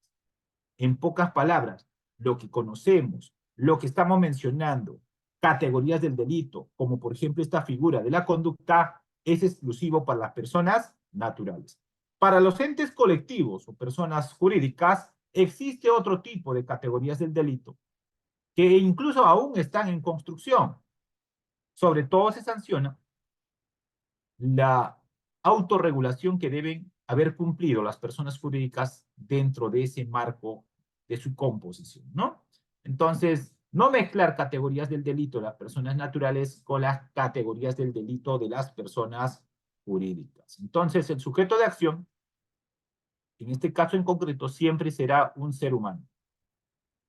En pocas palabras, lo que conocemos, lo que estamos mencionando, categorías del delito, como por ejemplo esta figura de la conducta, es exclusivo para las personas naturales. Para los entes colectivos o personas jurídicas, existe otro tipo de categorías del delito que incluso aún están en construcción. Sobre todo se sanciona la autorregulación que deben haber cumplido las personas jurídicas dentro de ese marco de su composición, ¿no? Entonces, no mezclar categorías del delito de las personas naturales con las categorías del delito de las personas jurídicas. Entonces, el sujeto de acción, en este caso en concreto, siempre será un ser humano.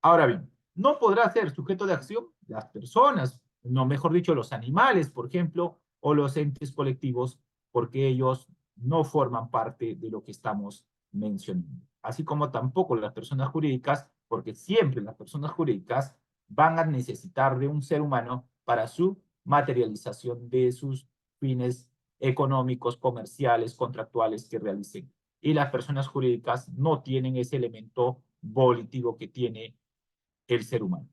Ahora bien, no podrá ser sujeto de acción las personas, no, mejor dicho, los animales, por ejemplo, o los entes colectivos, porque ellos no forman parte de lo que estamos mencionando. Así como tampoco las personas jurídicas, porque siempre las personas jurídicas van a necesitar de un ser humano para su materialización de sus fines económicos, comerciales, contractuales que realicen. Y las personas jurídicas no tienen ese elemento volitivo que tiene el ser humano.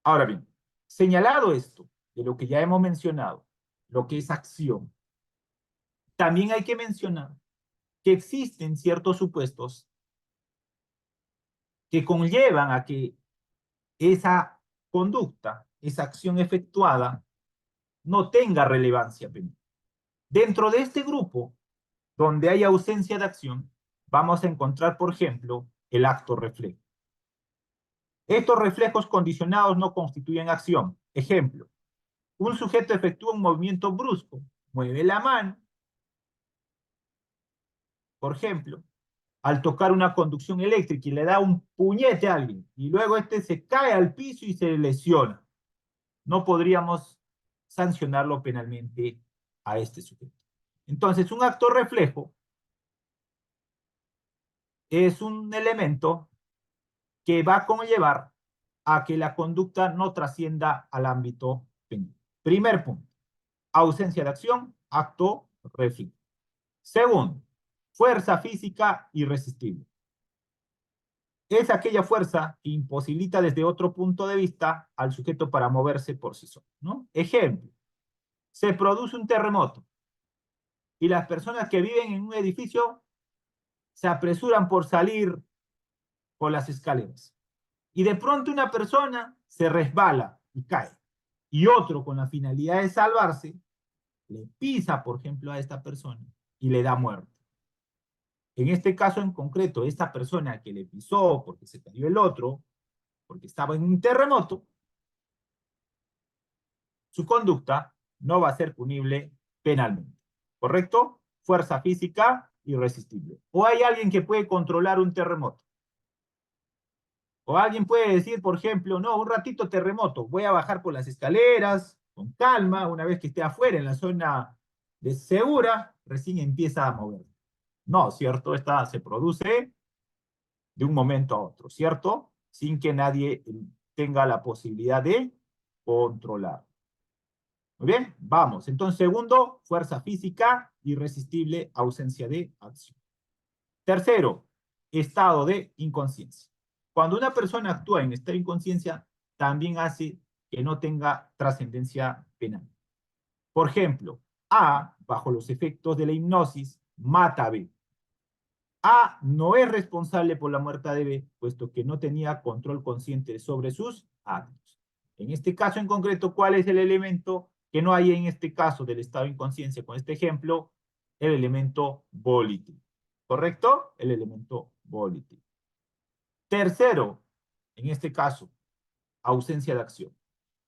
Ahora bien, señalado esto, de lo que ya hemos mencionado, lo que es acción, también hay que mencionar que existen ciertos supuestos que conllevan a que esa conducta, esa acción efectuada, no tenga relevancia penal. Dentro de este grupo, donde hay ausencia de acción, vamos a encontrar, por ejemplo, el acto reflejo. Estos reflejos condicionados no constituyen acción. Ejemplo, un sujeto efectúa un movimiento brusco, mueve la mano, por ejemplo, al tocar una conducción eléctrica y le da un puñete a alguien, y luego este se cae al piso y se lesiona. No podríamos sancionarlo penalmente a este sujeto. Entonces, un acto reflejo es un elemento que va a conllevar a que la conducta no trascienda al ámbito penal. Primer punto, ausencia de acción, acto reflejo. Segundo, fuerza física irresistible. Es aquella fuerza que imposibilita desde otro punto de vista al sujeto para moverse por sí solo, ¿no? Ejemplo, se produce un terremoto y las personas que viven en un edificio se apresuran por salir por las escaleras. Y de pronto una persona se resbala y cae. Y otro, con la finalidad de salvarse, le pisa, por ejemplo, a esta persona y le da muerte. En este caso en concreto, esta persona que le pisó porque se cayó el otro, porque estaba en un terremoto, su conducta no va a ser punible penalmente. ¿Correcto? Fuerza física irresistible. O hay alguien que puede controlar un terremoto. O alguien puede decir, por ejemplo, no, un ratito terremoto, voy a bajar por las escaleras, con calma, una vez que esté afuera en la zona de segura, recién empieza a mover. No, ¿cierto? Esta se produce de un momento a otro, ¿cierto? Sin que nadie tenga la posibilidad de controlar. Muy bien, vamos. Entonces, segundo, fuerza física, irresistible, ausencia de acción. Tercero, estado de inconsciencia. Cuando una persona actúa en estado de inconsciencia, también hace que no tenga trascendencia penal. Por ejemplo, A, bajo los efectos de la hipnosis, mata a B. A no es responsable por la muerte de B, puesto que no tenía control consciente sobre sus actos. En este caso en concreto, ¿cuál es el elemento que no hay en este caso del estado de inconsciencia? Con este ejemplo, el elemento volitivo. ¿Correcto? El elemento volitivo. Tercero, en este caso, ausencia de acción.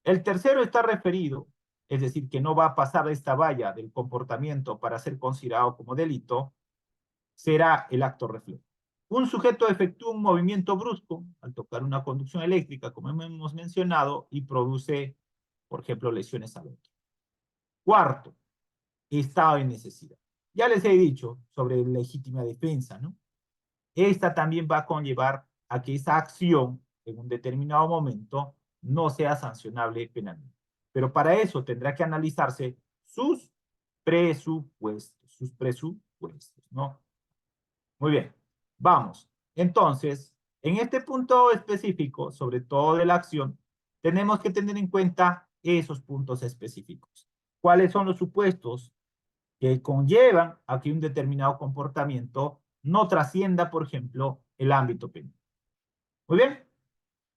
El tercero está referido, es decir, que no va a pasar esta valla del comportamiento para ser considerado como delito, será el acto reflejo. Un sujeto efectúa un movimiento brusco al tocar una conducción eléctrica, como hemos mencionado, y produce, por ejemplo, lesiones al otro. Cuarto, estado de necesidad. Ya les he dicho sobre legítima defensa, ¿no? Esta también va a conllevar a que esa acción en un determinado momento no sea sancionable penalmente. Pero para eso tendrá que analizarse sus presupuestos, ¿no? Muy bien, vamos. Entonces, en este punto específico, sobre todo de la acción, tenemos que tener en cuenta esos puntos específicos. ¿Cuáles son los supuestos que conllevan a que un determinado comportamiento no trascienda, por ejemplo, el ámbito penal? Muy bien.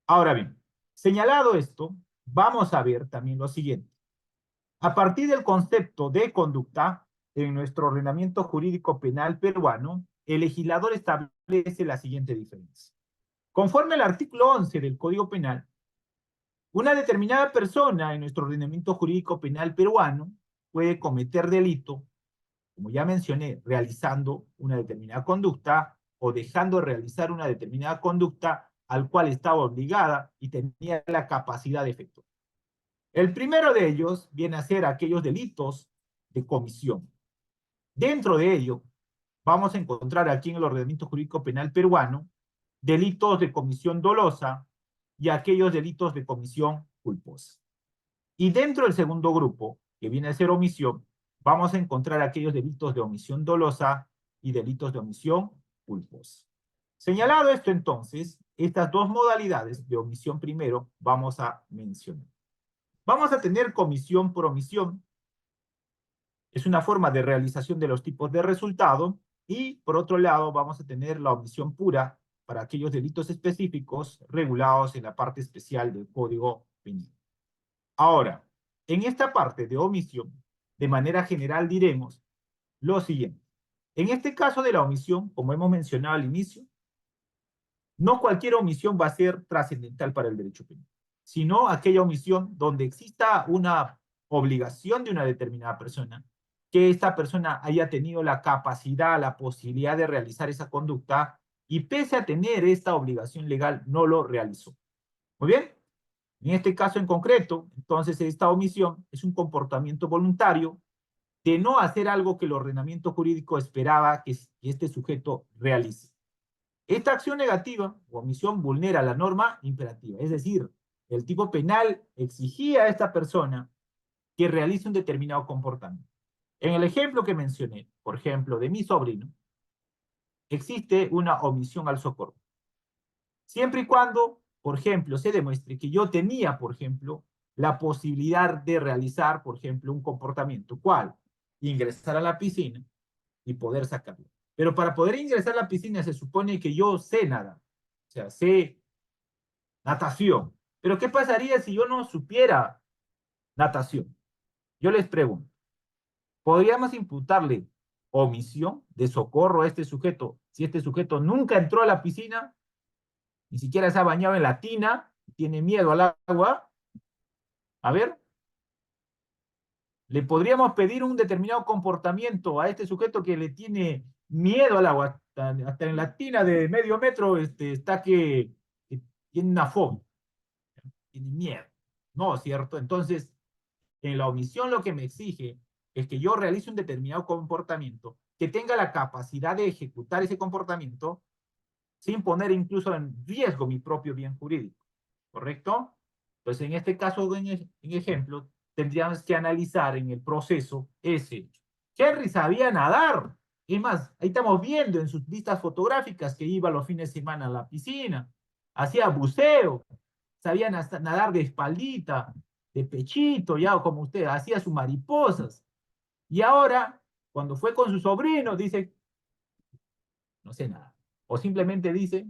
Ahora bien, señalado esto, vamos a ver también lo siguiente. A partir del concepto de conducta, en nuestro ordenamiento jurídico penal peruano, el legislador establece la siguiente diferencia. Conforme al artículo 11 del Código Penal, una determinada persona en nuestro ordenamiento jurídico penal peruano puede cometer delito, como ya mencioné, realizando una determinada conducta o dejando de realizar una determinada conducta al cual estaba obligada y tenía la capacidad de efectuar. El primero de ellos viene a ser aquellos delitos de comisión. Dentro de ello, vamos a encontrar aquí en el ordenamiento jurídico penal peruano delitos de comisión dolosa y aquellos delitos de comisión culposa. Y dentro del segundo grupo, que viene a ser omisión, vamos a encontrar aquellos delitos de omisión dolosa y delitos de omisión culposa. Señalado esto entonces, estas dos modalidades de omisión primero vamos a mencionar. Vamos a tener comisión por omisión. Es una forma de realización de los tipos de resultado. Y por otro lado vamos a tener la omisión pura para aquellos delitos específicos regulados en la parte especial del Código Penal. Ahora, en esta parte de omisión, de manera general diremos lo siguiente. En este caso de la omisión, como hemos mencionado al inicio, no cualquier omisión va a ser trascendental para el derecho penal, sino aquella omisión donde exista una obligación de una determinada persona, que esta persona haya tenido la capacidad, la posibilidad de realizar esa conducta y pese a tener esta obligación legal, no lo realizó. Muy bien. En este caso en concreto, entonces esta omisión es un comportamiento voluntario de no hacer algo que el ordenamiento jurídico esperaba que este sujeto realice. Esta acción negativa o omisión vulnera la norma imperativa, es decir, el tipo penal exigía a esta persona que realice un determinado comportamiento. En el ejemplo que mencioné, por ejemplo, de mi sobrino, existe una omisión al socorro. Siempre y cuando, por ejemplo, se demuestre que yo tenía, por ejemplo, la posibilidad de realizar, por ejemplo, un comportamiento. ¿Cuál? Ingresar a la piscina y poder sacarlo. Pero para poder ingresar a la piscina se supone que yo sé nadar. O sea, sé natación. Pero ¿qué pasaría si yo no supiera natación? Yo les pregunto, ¿podríamos imputarle omisión de socorro a este sujeto si este sujeto nunca entró a la piscina, ni siquiera se ha bañado en la tina, tiene miedo al agua? A ver, ¿le podríamos pedir un determinado comportamiento a este sujeto que le tiene miedo al agua? Hasta en la tina de medio metro está que tiene una fobia, tiene miedo. No, ¿cierto? Entonces, en la omisión lo que me exige es que yo realice un determinado comportamiento, que tenga la capacidad de ejecutar ese comportamiento sin poner incluso en riesgo mi propio bien jurídico. ¿Correcto? Entonces, en este caso, en ejemplo, tendríamos que analizar en el proceso ese. Henry sabía nadar. Es más, ahí estamos viendo en sus listas fotográficas que iba los fines de semana a la piscina, hacía buceo, sabía nadar de espaldita, de pechito, ya como usted, hacía sus mariposas. Y ahora, cuando fue con su sobrino, dice, no sé nada. O simplemente dice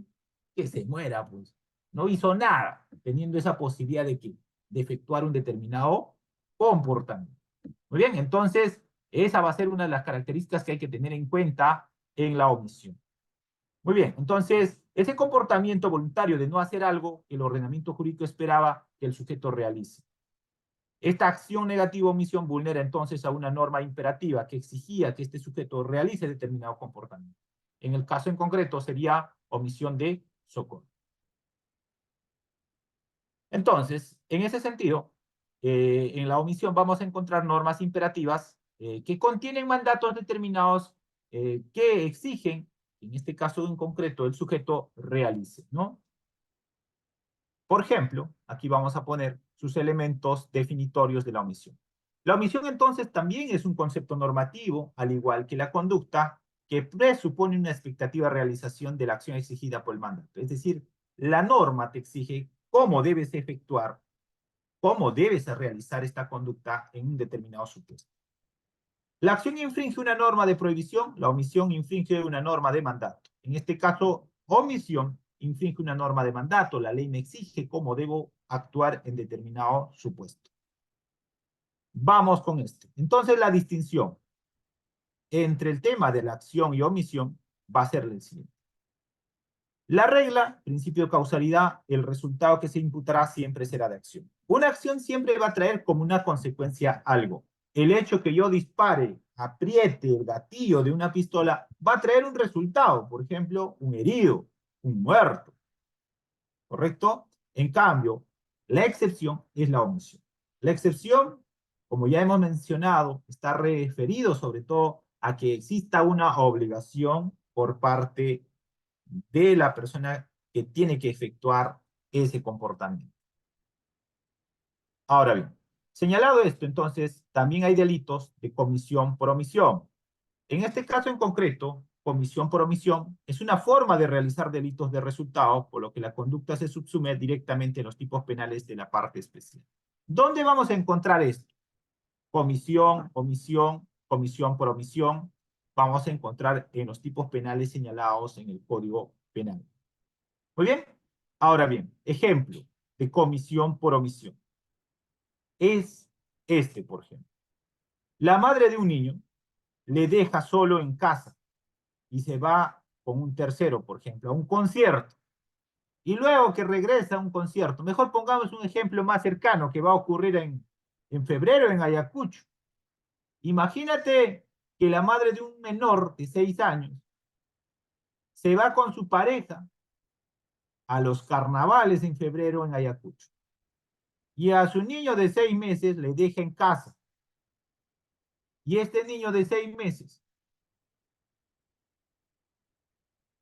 que se muera, pues. No hizo nada, teniendo esa posibilidad de efectuar un determinado comportamiento. Muy bien, entonces, esa va a ser una de las características que hay que tener en cuenta en la omisión. Muy bien, entonces, ese comportamiento voluntario de no hacer algo que el ordenamiento jurídico esperaba que el sujeto realice. Esta acción negativa o omisión vulnera entonces a una norma imperativa que exigía que este sujeto realice determinado comportamiento. En el caso en concreto sería omisión de socorro. Entonces, en ese sentido, en la omisión vamos a encontrar normas imperativas que contienen mandatos determinados que exigen, en este caso en concreto, el sujeto realice, ¿no? Por ejemplo, aquí vamos a poner sus elementos definitorios de la omisión. La omisión entonces también es un concepto normativo, al igual que la conducta, que presupone una expectativa de realización de la acción exigida por el mandato. Es decir, la norma te exige cómo debes efectuar, cómo debes realizar esta conducta en un determinado supuesto. La acción infringe una norma de prohibición, la omisión infringe una norma de mandato. En este caso, omisión infringe una norma de mandato. La ley me exige cómo debo actuar en determinado supuesto. Vamos con esto. Entonces, la distinción entre el tema de la acción y omisión va a ser el siguiente. La regla, principio de causalidad, el resultado que se imputará siempre será de acción. Una acción siempre va a traer como una consecuencia algo. El hecho que yo dispare, apriete el gatillo de una pistola, va a traer un resultado, por ejemplo, un herido, un muerto, ¿correcto? En cambio, la excepción es la omisión. La excepción, como ya hemos mencionado, está referido sobre todo a que exista una obligación por parte de la persona que tiene que efectuar ese comportamiento. Ahora bien, señalado esto, entonces, también hay delitos de comisión por omisión. En este caso en concreto, comisión por omisión, es una forma de realizar delitos de resultado, por lo que la conducta se subsume directamente en los tipos penales de la parte especial. ¿Dónde vamos a encontrar esto? Comisión, omisión, comisión por omisión, vamos a encontrar en los tipos penales señalados en el Código Penal. Muy bien. Ahora bien, ejemplo de comisión por omisión. Es este, por ejemplo. La madre de un niño le deja solo en casa y se va con un tercero, por ejemplo, a un concierto. Y luego que regresa a un concierto, mejor pongamos un ejemplo más cercano que va a ocurrir en febrero en Ayacucho. Imagínate que la madre de un menor de 6 años se va con su pareja a los carnavales en febrero en Ayacucho. Y a su niño de 6 meses le deja en casa. Y este niño de 6 meses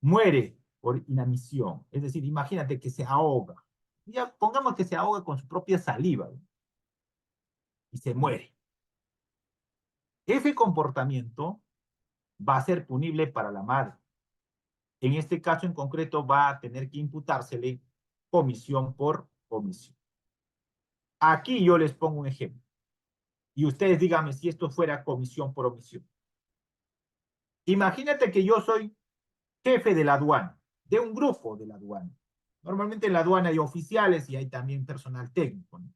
muere por inanición. Es decir, imagínate que se ahoga. Ya pongamos que se ahoga con su propia saliva, ¿no? Y se muere. Ese comportamiento va a ser punible para la madre. En este caso en concreto va a tener que imputársele comisión por omisión. Aquí yo les pongo un ejemplo. Y ustedes díganme si esto fuera comisión por omisión. Imagínate que yo soy jefe de la aduana, de un grupo de la aduana. Normalmente en la aduana hay oficiales y hay también personal técnico, ¿no?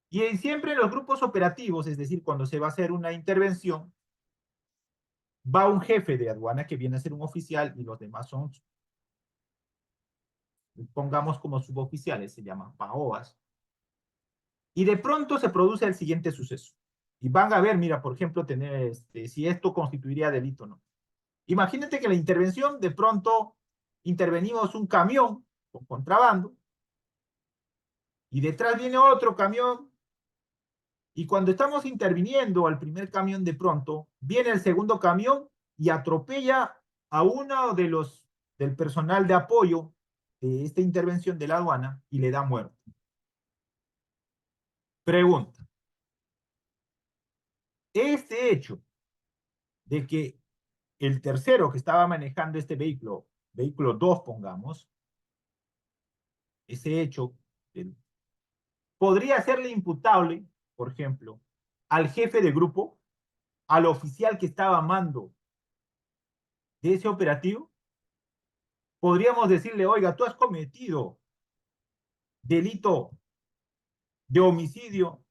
Y siempre en los grupos operativos, es decir, cuando se va a hacer una intervención, va un jefe de aduana que viene a ser un oficial y los demás son, pongamos como suboficiales, se llaman PAOAS. Y de pronto se produce el siguiente suceso. Y van a ver, mira, por ejemplo, tener si esto constituiría delito o no. Imagínate que la intervención, de pronto intervenimos un camión con contrabando y detrás viene otro camión y cuando estamos interviniendo al primer camión de pronto, viene el segundo camión y atropella a uno de los del personal de apoyo de esta intervención de la aduana y le da muerte. Pregunta. Este hecho de que el tercero que estaba manejando este vehículo, vehículo 2 pongamos, ese hecho podría serle imputable, por ejemplo, al jefe de grupo, al oficial que estaba a mando de ese operativo. Podríamos decirle, oiga, tú has cometido delito de homicidio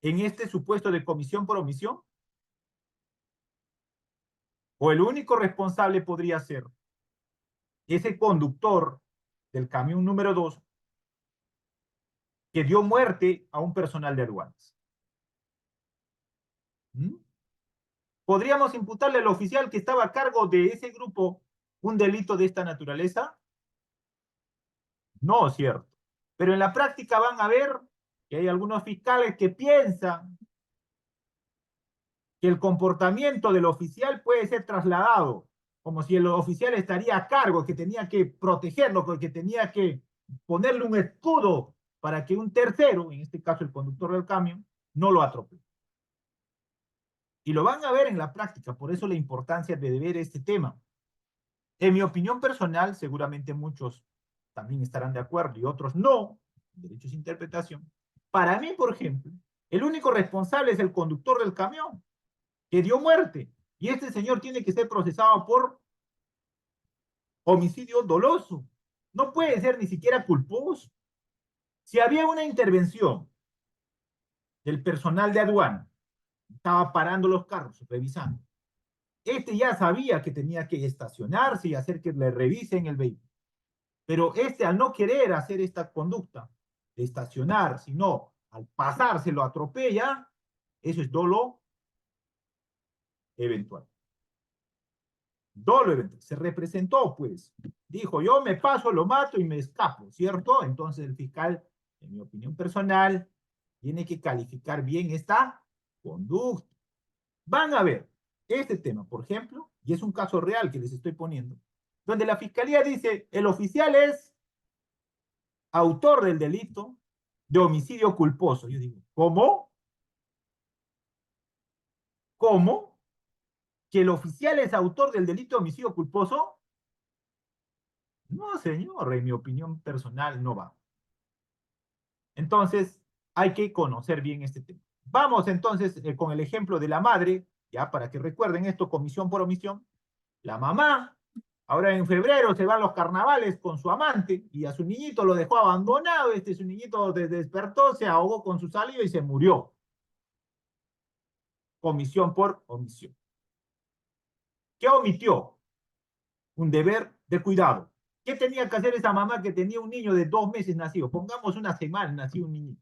en este supuesto de comisión por omisión. O el único responsable podría ser ese conductor del camión número 2 que dio muerte a un personal de aduanas. ¿Mm? ¿Podríamos imputarle al oficial que estaba a cargo de ese grupo un delito de esta naturaleza? No, cierto. Pero en la práctica van a ver que hay algunos fiscales que piensan que el comportamiento del oficial puede ser trasladado, como si el oficial estaría a cargo, que tenía que protegerlo, que tenía que ponerle un escudo para que un tercero, en este caso el conductor del camión, no lo atropelle. Y lo van a ver en la práctica, por eso la importancia de ver este tema. En mi opinión personal, seguramente muchos también estarán de acuerdo y otros no, derechos de interpretación. Para mí, por ejemplo, el único responsable es el conductor del camión, que dio muerte. Y este señor tiene que ser procesado por homicidio doloso. No puede ser ni siquiera culposo. Si había una intervención del personal de aduana, estaba parando los carros, revisando. Este ya sabía que tenía que estacionarse y hacer que le revisen el vehículo. Pero este, al no querer hacer esta conducta de estacionar, sino al pasarse lo atropella, eso es dolo eventual. Dolo eventual. Se representó, pues. Dijo, yo me paso, lo mato y me escapo, ¿cierto? Entonces el fiscal, en mi opinión personal, tiene que calificar bien esta conducta. Van a ver este tema, por ejemplo, y es un caso real que les estoy poniendo, donde la fiscalía dice, el oficial es autor del delito de homicidio culposo. Yo digo, ¿cómo? ¿Cómo? ¿Que el oficial es autor del delito de homicidio culposo? No, señor, en mi opinión personal no va. Entonces, hay que conocer bien este tema. Vamos entonces con el ejemplo de la madre, ya para que recuerden esto, comisión por omisión. La mamá, ahora en febrero se va a los carnavales con su amante y a su niñito lo dejó abandonado. Su niñito despertó, se ahogó con su saliva y se murió. Comisión por omisión. ¿Qué omitió? Un deber de cuidado. ¿Qué tenía que hacer esa mamá que tenía un niño de 2 meses nacido? Pongamos una semana nació un niño.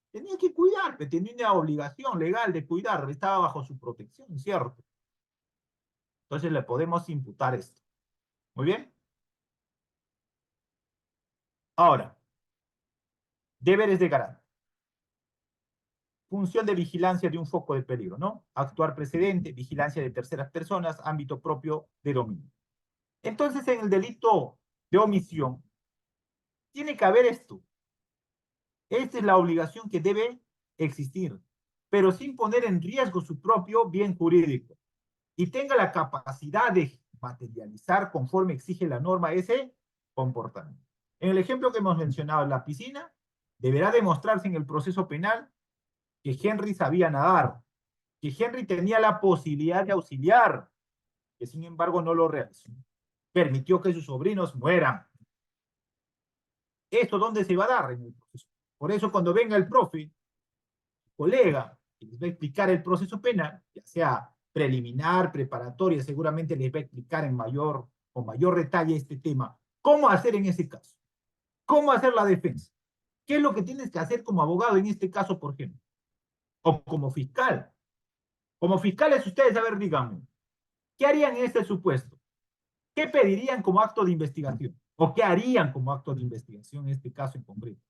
Tenía que cuidar, tenía una obligación legal de cuidar, estaba bajo su protección, ¿cierto? Entonces le podemos imputar esto. ¿Muy bien? Ahora, deberes de garante. Función de vigilancia de un foco de peligro, ¿no? Actuar precedente, vigilancia de terceras personas, ámbito propio de dominio. Entonces, en el delito de omisión, tiene que haber esto. Esta es la obligación que debe existir, pero sin poner en riesgo su propio bien jurídico y tenga la capacidad de materializar conforme exige la norma ese comportamiento. En el ejemplo que hemos mencionado en la piscina, deberá demostrarse en el proceso penal que Henry sabía nadar, que Henry tenía la posibilidad de auxiliar, que sin embargo no lo realizó. Permitió que sus sobrinos mueran. ¿Esto dónde se va a dar? En el proceso. Por eso cuando venga el profe, colega, que les va a explicar el proceso penal, ya sea preliminar, preparatoria, seguramente les va a explicar con mayor detalle este tema. ¿Cómo hacer en ese caso? ¿Cómo hacer la defensa? ¿Qué es lo que tienes que hacer como abogado en este caso, por ejemplo? O como fiscal. Como fiscales ustedes, a ver, díganme, ¿qué harían en este supuesto? ¿Qué pedirían como acto de investigación? ¿O qué harían como acto de investigación en este caso en concreto?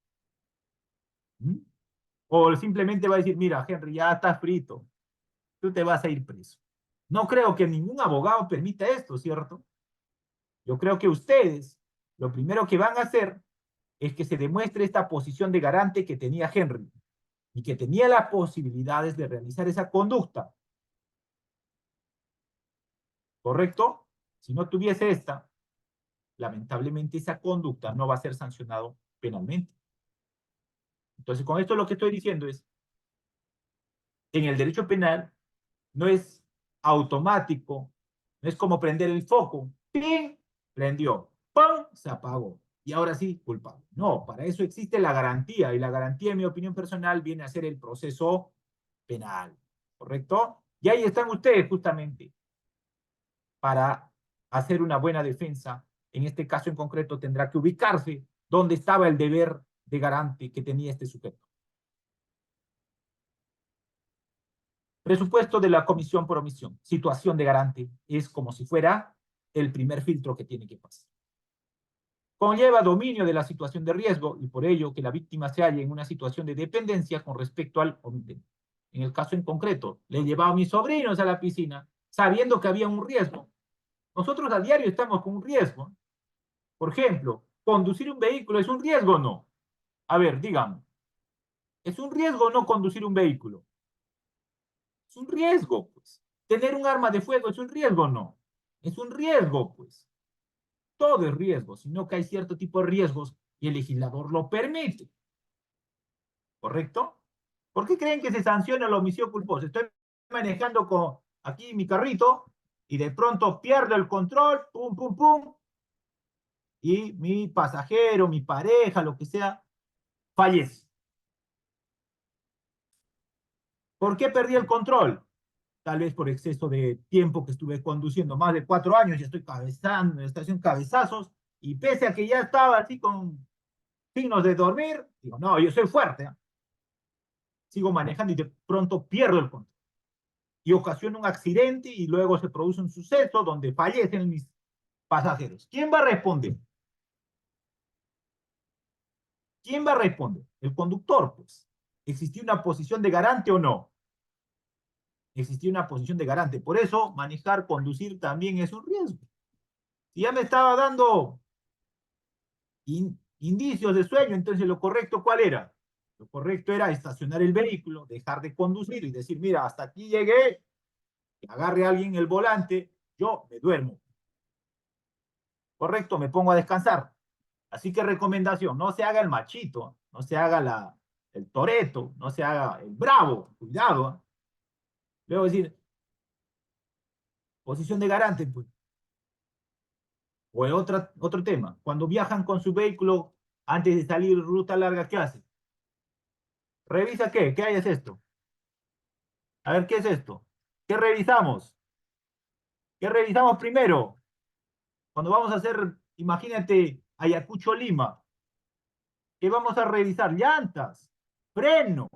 ¿Mm? O simplemente va a decir, mira, Henry, ya estás frito, tú te vas a ir preso. No creo que ningún abogado permita esto, ¿cierto? Yo creo que ustedes, lo primero que van a hacer es que se demuestre esta posición de garante que tenía Henry y que tenía las posibilidades de realizar esa conducta. ¿Correcto? Si no tuviese esta, lamentablemente esa conducta no va a ser sancionado penalmente. Entonces, con esto lo que estoy diciendo es, en el derecho penal no es automático, no es como prender el foco, ¡ping! Prendió, ¡pum! Se apagó. Y ahora sí, culpable. No, para eso existe la garantía, y la garantía, en mi opinión personal, viene a ser el proceso penal, ¿correcto? Y ahí están ustedes justamente para hacer una buena defensa. En este caso en concreto tendrá que ubicarse donde estaba el deber de garante que tenía este sujeto. Presupuesto de la comisión por omisión. Situación de garante. Es como si fuera el primer filtro que tiene que pasar. Conlleva dominio de la situación de riesgo y por ello que la víctima se halle en una situación de dependencia con respecto al omitente. En el caso en concreto, le llevaba a mis sobrinos a la piscina sabiendo que había un riesgo. Nosotros a diario estamos con un riesgo. Por ejemplo, ¿conducir un vehículo es un riesgo o no? A ver, dígame. ¿Es un riesgo o no conducir un vehículo? Es un riesgo, pues. ¿Tener un arma de fuego es un riesgo o no? Es un riesgo, pues. Todo es riesgo, sino que hay cierto tipo de riesgos y el legislador lo permite. ¿Correcto? ¿Por qué creen que se sanciona la omisión culposa? Estoy manejando con aquí mi carrito y de pronto pierdo el control, pum, pum, pum, y mi pasajero, mi pareja, lo que sea, fallece. ¿Por qué perdí el control? Tal vez por exceso de tiempo que estuve conduciendo, más de 4 años, ya estoy cabezando, estoy haciendo cabezazos, y pese a que ya estaba así con signos de dormir, digo, no, yo soy fuerte, ¿eh? Sigo manejando y de pronto pierdo el control. Y ocasiona un accidente y luego se produce un suceso donde fallecen mis pasajeros. ¿Quién va a responder? ¿Quién va a responder? El conductor, pues. ¿Existió una posición de garante o no? Existía una posición de garante. Por eso, manejar, conducir también es un riesgo. Si ya me estaba dando indicios de sueño, entonces lo correcto, ¿cuál era? Lo correcto era estacionar el vehículo, dejar de conducir y decir, mira, hasta aquí llegué, que agarre a alguien el volante, yo me duermo. ¿Correcto? Me pongo a descansar. Así que recomendación, no se haga el machito, no se haga el toreto, no se haga el bravo, cuidado. ¿Eh? Luego decir, posición de garante, pues. O el otro tema, cuando viajan con su vehículo antes de salir ruta larga, ¿qué hace? Revisa qué hay es esto. A ver, ¿qué es esto? ¿Qué revisamos? ¿Qué revisamos primero? Cuando vamos a hacer, imagínate, Ayacucho, Lima, ¿qué vamos a revisar? Llantas, freno,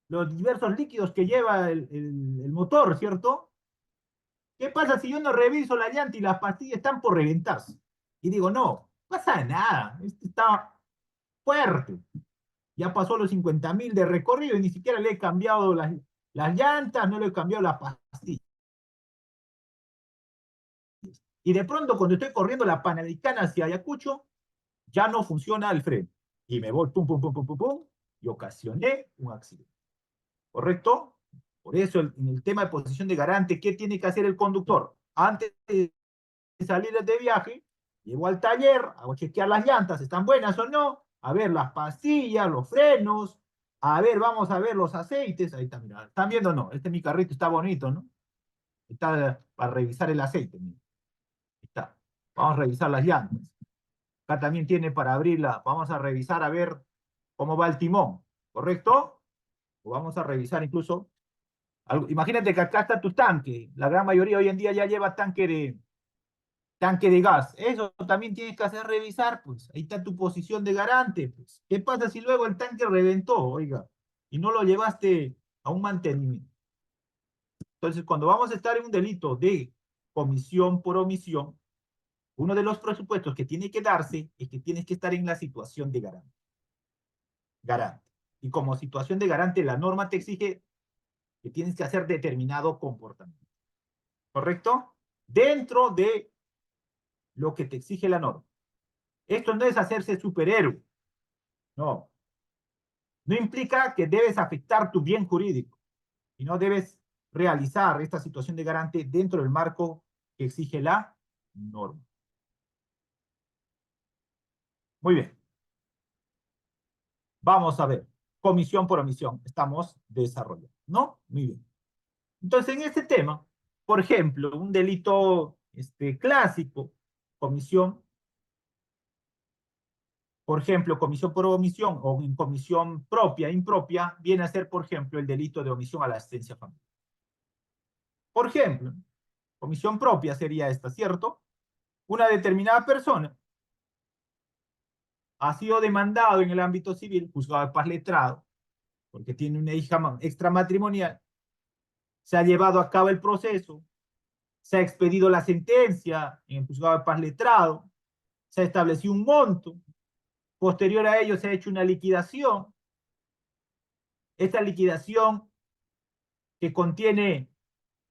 los diversos líquidos que lleva el motor, ¿cierto? ¿Qué pasa si yo no reviso la llanta y las pastillas están por reventarse? Y digo, no, pasa nada, este está fuerte. Ya pasó los 50.000 de recorrido y ni siquiera le he cambiado las llantas, no le he cambiado las pastillas. Y de pronto, cuando estoy corriendo la Panamericana hacia Ayacucho, ya no funciona el freno. Y me voy, pum, pum, pum, pum, pum, pum, y ocasioné un accidente. ¿Correcto? Por eso, en el tema de posición de garante, ¿qué tiene que hacer el conductor? Antes de salir de viaje, llego al taller, hago chequear las llantas, ¿están buenas o no? A ver las pastillas, los frenos, a ver, vamos a ver los aceites. Ahí está, mira, ¿están viendo o no? Este mi carrito está bonito, ¿no? Está para revisar el aceite, mira. Está. Vamos a revisar las llantas. Acá también tiene para abrirla. Vamos a revisar a ver cómo va el timón, ¿correcto? O vamos a revisar incluso. Imagínate que acá está tu tanque. La gran mayoría hoy en día ya lleva tanque de gas. Eso también tienes que hacer revisar, pues. Ahí está tu posición de garante, pues. ¿Qué pasa si luego el tanque reventó, oiga, y no lo llevaste a un mantenimiento? Entonces, cuando vamos a estar en un delito de comisión por omisión, uno de los presupuestos que tiene que darse es que tienes que estar en la situación de garante. Garante. Y como situación de garante, la norma te exige que tienes que hacer determinado comportamiento. ¿Correcto? Dentro de lo que te exige la norma. Esto no es hacerse superhéroe. No. No implica que debes afectar tu bien jurídico y no debes realizar esta situación de garante dentro del marco que exige la norma. Muy bien. Vamos a ver. Comisión por omisión. Estamos desarrollando, ¿no? Muy bien. Entonces, en este tema, por ejemplo, un delito clásico, comisión, por ejemplo, comisión por omisión o en comisión propia, impropia, viene a ser, por ejemplo, el delito de omisión a la asistencia familiar. Por ejemplo, comisión propia sería esta, ¿cierto? Una determinada persona ha sido demandado en el ámbito civil, juzgado de paz letrado, porque tiene una hija extramatrimonial, se ha llevado a cabo el proceso, se ha expedido la sentencia en el juzgado de paz letrado, se ha establecido un monto, posterior a ello se ha hecho una liquidación. Esta liquidación que contiene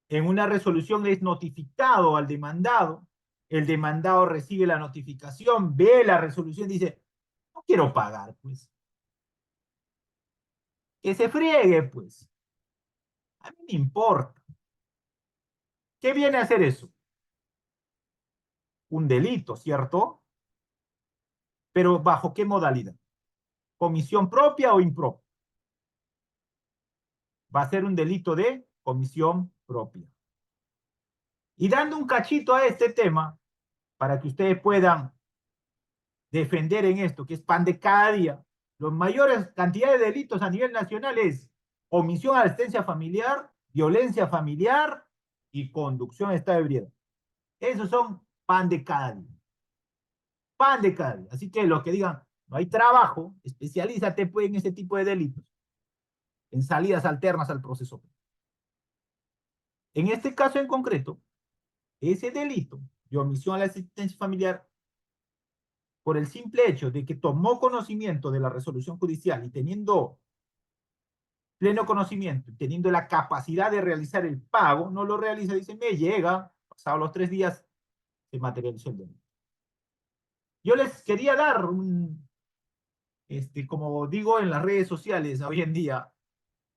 en una resolución es notificado al demandado, el demandado recibe la notificación, ve la resolución y dice, no quiero pagar, pues. Que se friegue, pues. A mí me importa. ¿Qué viene a hacer eso? Un delito, ¿cierto? Pero ¿bajo qué modalidad? ¿Comisión propia o impropia? Va a ser un delito de comisión propia. Y dando un cachito a este tema, para que ustedes puedan defender en esto, que es pan de cada día, las mayores cantidades de delitos a nivel nacional es omisión a la asistencia familiar, violencia familiar y conducción a estado de ebriedad. Esos son pan de cada día. Pan de cada día. Así que los que digan, no hay trabajo, especialízate pues en este tipo de delitos, en salidas alternas al proceso. En este caso en concreto, ese delito de omisión a la asistencia familiar, por el simple hecho de que tomó conocimiento de la resolución judicial y teniendo pleno conocimiento, teniendo la capacidad de realizar el pago, no lo realiza, dice, me llega, pasados los 3 días, se materializó el delito. Yo les quería dar como digo en las redes sociales hoy en día,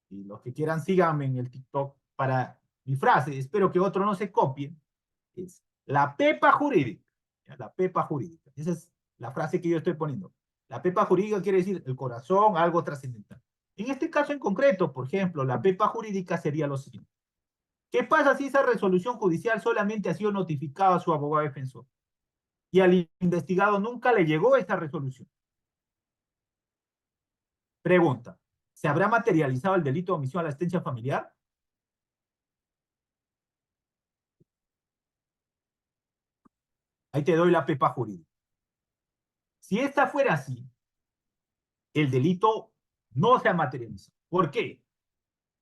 y los que quieran síganme en el TikTok para mi frase, espero que otro no se copie, es la pepa jurídica. ¿Ya? La pepa jurídica. Esa es la frase que yo estoy poniendo. La pepa jurídica quiere decir el corazón, algo trascendental. En este caso en concreto, por ejemplo, la pepa jurídica sería lo siguiente. ¿Qué pasa si esa resolución judicial solamente ha sido notificada a su abogado defensor y al investigado nunca le llegó esta resolución? Pregunta, ¿se habrá materializado el delito de omisión a la asistencia familiar? Ahí te doy la pepa jurídica. Si esta fuera así, el delito no se ha materializado. ¿Por qué?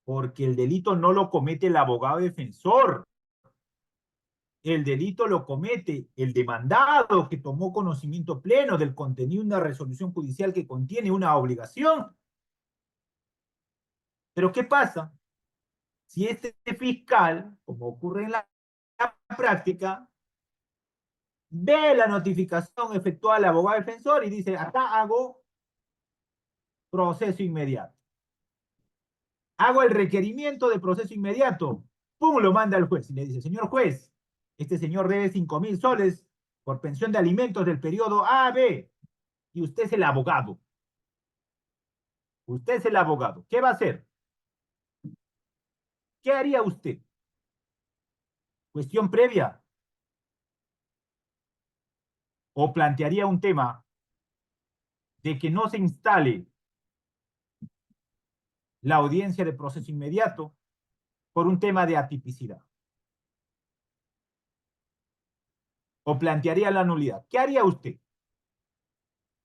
Porque el delito no lo comete el abogado defensor. El delito lo comete el demandado que tomó conocimiento pleno del contenido de una resolución judicial que contiene una obligación. Pero ¿qué pasa? Si este fiscal, como ocurre en la práctica, ve la notificación efectuada al abogado defensor y dice, acá hago proceso inmediato. Hago el requerimiento de proceso inmediato. ¡Pum! Lo manda al juez y le dice, señor juez, este señor debe 5.000 soles por pensión de alimentos del periodo A, B, y usted es el abogado. Usted es el abogado. ¿Qué va a hacer? ¿Qué haría usted? ¿Cuestión previa? ¿O plantearía un tema de que no se instale la audiencia de proceso inmediato por un tema de atipicidad? ¿O plantearía la nulidad? ¿Qué haría usted?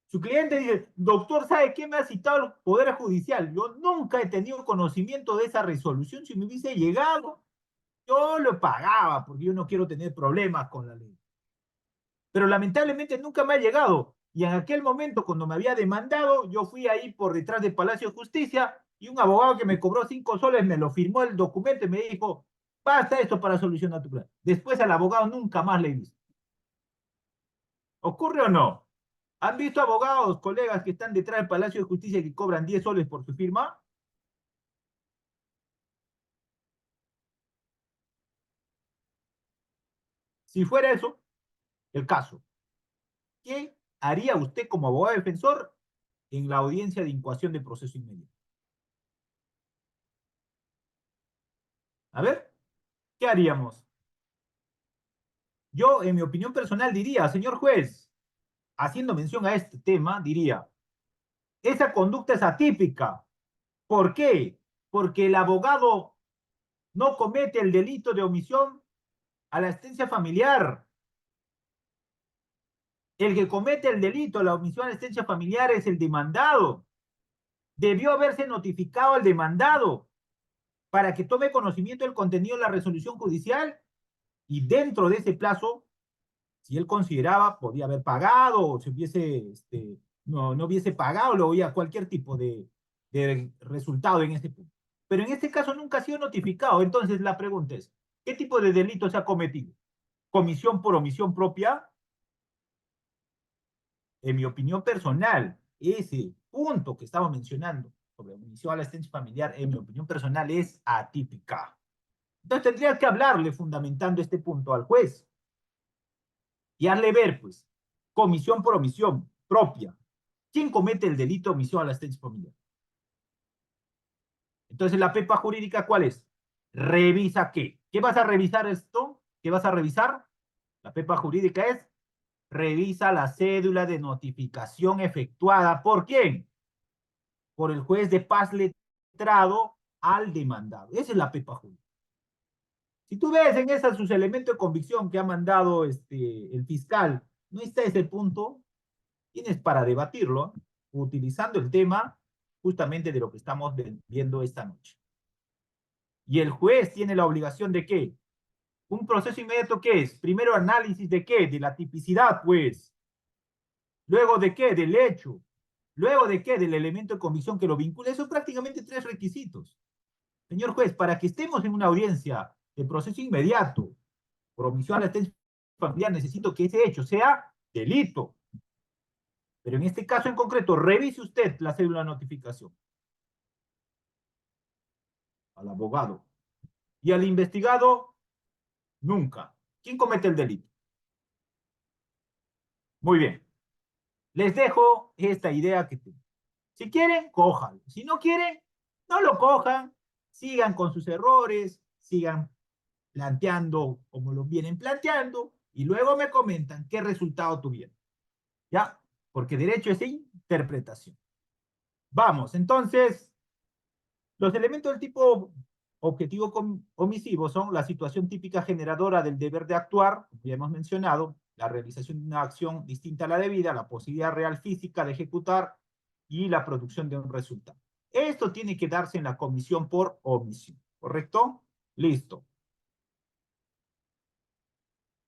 Su cliente dice, doctor, ¿sabe qué me ha citado el Poder Judicial? Yo nunca he tenido conocimiento de esa resolución. Si me hubiese llegado, yo lo pagaba porque yo no quiero tener problemas con la ley. Pero lamentablemente nunca me ha llegado. Y en aquel momento, cuando me había demandado, yo fui ahí por detrás del Palacio de Justicia y un abogado que me cobró 5 soles me lo firmó el documento y me dijo, basta esto para solucionar tu plan. Después al abogado nunca más le he visto. ¿Ocurre o no? ¿Han visto abogados, colegas que están detrás del Palacio de Justicia que cobran 10 soles por su firma? Si fuera eso, el caso, ¿qué haría usted como abogado defensor en la audiencia de incoación de proceso inmediato? A ver, ¿qué haríamos? Yo, en mi opinión personal, diría, señor juez, haciendo mención a este tema, diría, esa conducta es atípica. ¿Por qué? Porque el abogado no comete el delito de omisión a la asistencia familiar. El que comete el delito, la omisión a la asistencia familiar, es el demandado. Debió haberse notificado al demandado para que tome conocimiento del contenido de la resolución judicial y dentro de ese plazo, si él consideraba, podía haber pagado o si hubiese, no hubiese pagado, lo había cualquier tipo de resultado en ese punto. Pero en este caso nunca ha sido notificado. Entonces la pregunta es, ¿qué tipo de delito se ha cometido? ¿Comisión por omisión propia? En mi opinión personal, ese punto que estamos mencionando sobre omisión a la asistencia familiar, en mi opinión personal, es atípica. Entonces tendría que hablarle fundamentando este punto al juez y hazle ver, pues, comisión por omisión propia. ¿Quién comete el delito de omisión a la asistencia familiar? Entonces, la pepa jurídica, ¿cuál es? ¿Revisa qué? ¿Qué vas a revisar esto? ¿Qué vas a revisar? La pepa jurídica es, revisa la cédula de notificación efectuada. ¿Por quién? Por el juez de paz letrado al demandado. Esa es la pepa jurídica. Si tú ves en esos sus elementos de convicción que ha mandado el fiscal, no está ese punto, tienes para debatirlo, utilizando el tema justamente de lo que estamos viendo esta noche. Y el juez tiene la obligación de ¿qué? Un proceso inmediato, ¿qué es? Primero análisis de ¿qué? De la tipicidad, pues. Luego de ¿qué? Del hecho. Luego de ¿qué? Del elemento de convicción que lo vincula. Eso prácticamente 3 requisitos. Señor juez, para que estemos en una audiencia de proceso inmediato, por omisión a la asistencia familiar, necesito que ese hecho sea delito. Pero en este caso en concreto, revise usted la cédula de notificación al abogado. Y al investigado, nunca. ¿Quién comete el delito? Muy bien. Les dejo esta idea que tengo. Si quieren, cójanlo. Si no quieren, no lo cojan. Sigan con sus errores, sigan planteando como lo vienen planteando y luego me comentan qué resultado tuvieron. ¿Ya? Porque derecho es interpretación. Vamos, entonces, los elementos del tipo objetivo omisivo son la situación típica generadora del deber de actuar, como ya hemos mencionado, la realización de una acción distinta a la debida, la posibilidad real física de ejecutar y la producción de un resultado. Esto tiene que darse en la comisión por omisión, ¿correcto? Listo.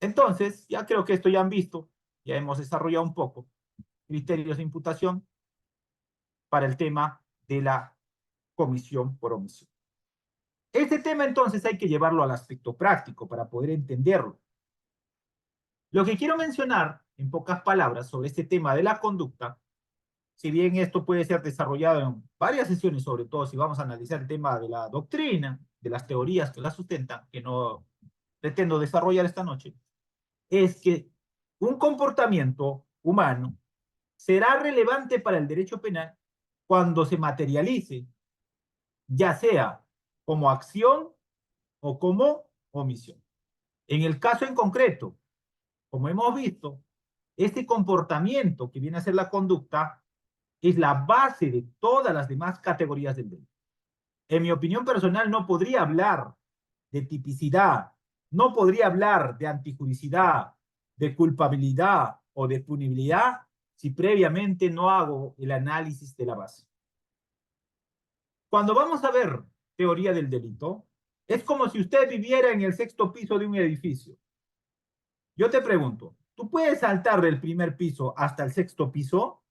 Entonces, ya creo que esto ya han visto, ya hemos desarrollado un poco criterios de imputación para el tema de la comisión por omisión. Este tema entonces hay que llevarlo al aspecto práctico para poder entenderlo. Lo que quiero mencionar, en pocas palabras, sobre este tema de la conducta, si bien esto puede ser desarrollado en varias sesiones, sobre todo si vamos a analizar el tema de la doctrina, de las teorías que la sustentan, que no pretendo desarrollar esta noche, es que un comportamiento humano será relevante para el derecho penal cuando se materialice, ya sea como acción o como omisión. En el caso en concreto, como hemos visto, este comportamiento que viene a ser la conducta es la base de todas las demás categorías del delito. En mi opinión personal, no podría hablar de tipicidad, no podría hablar de antijuricidad, de culpabilidad o de punibilidad si previamente no hago el análisis de la base. Cuando vamos a ver teoría del delito, es como si usted viviera en el sexto piso de un edificio. Yo te pregunto, ¿tú puedes saltar del primer piso hasta el sexto piso?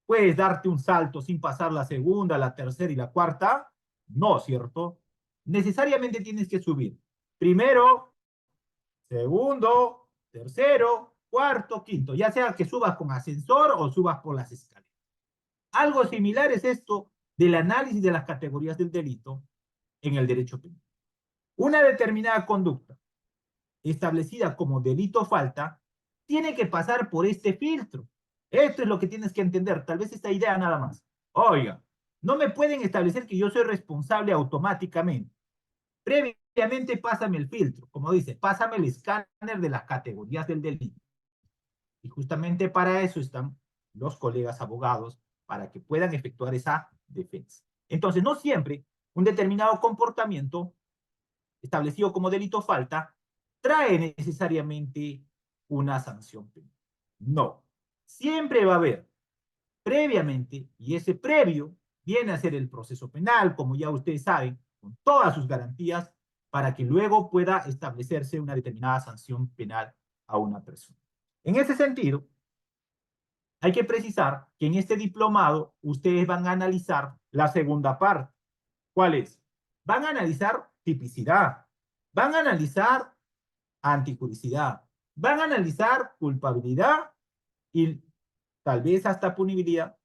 ¿Puedes darte un salto sin pasar la segunda, la tercera y la cuarta? No, ¿cierto? Necesariamente tienes que subir. Primero, segundo, tercero, cuarto, quinto. Ya sea que subas con ascensor o subas por las escaleras. Algo similar es esto del análisis de las categorías del delito en el derecho penal. Una determinada conducta establecida como delito falta tiene que pasar por este filtro. Esto es lo que tienes que entender. Tal vez esta idea nada más. Oiga, no me pueden establecer que yo soy responsable automáticamente. Previamente pásame el filtro. Como dice, pásame el escáner de las categorías del delito. Y justamente para eso están los colegas abogados, para que puedan efectuar esa defensa. Entonces, no siempre un determinado comportamiento establecido como delito falta trae necesariamente una sanción penal. No. Siempre va a haber previamente, y ese previo viene a ser el proceso penal, como ya ustedes saben, con todas sus garantías, para que luego pueda establecerse una determinada sanción penal a una persona. En ese sentido, hay que precisar que en este diplomado ustedes van a analizar la segunda parte. ¿Cuál es? Van a analizar tipicidad, van a analizar antijuricidad, van a analizar culpabilidad y tal vez hasta punibilidad,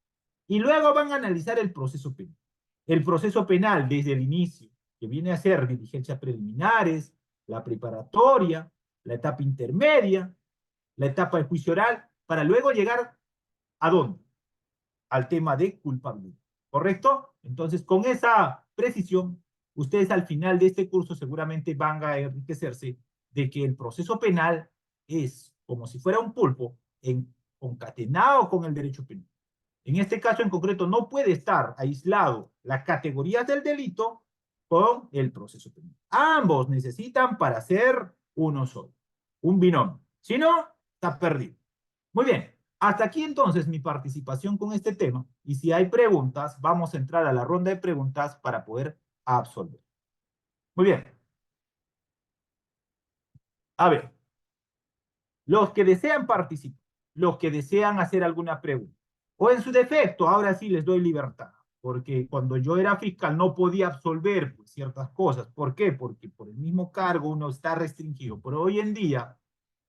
y luego van a analizar el proceso penal. El proceso penal desde el inicio, que viene a ser diligencias preliminares, la preparatoria, la etapa intermedia, la etapa de juicio oral, para luego llegar ¿a dónde? Al tema de culpabilidad. ¿Correcto? Entonces, con esa precisión, ustedes al final de este curso seguramente van a enriquecerse de que el proceso penal es como si fuera un pulpo concatenado con el derecho penal. En este caso en concreto no puede estar aislado las categorías del delito con el proceso penal. Ambos necesitan para ser uno solo, un binomio. Si no, está perdido. Muy bien. Hasta aquí entonces mi participación con este tema, y si hay preguntas, vamos a entrar a la ronda de preguntas para poder absolver. Muy bien. A ver, los que desean participar, los que desean hacer alguna pregunta, o en su defecto, ahora sí les doy libertad, porque cuando yo era fiscal no podía absolver pues, ciertas cosas. ¿Por qué? Porque por el mismo cargo uno está restringido, pero hoy en día,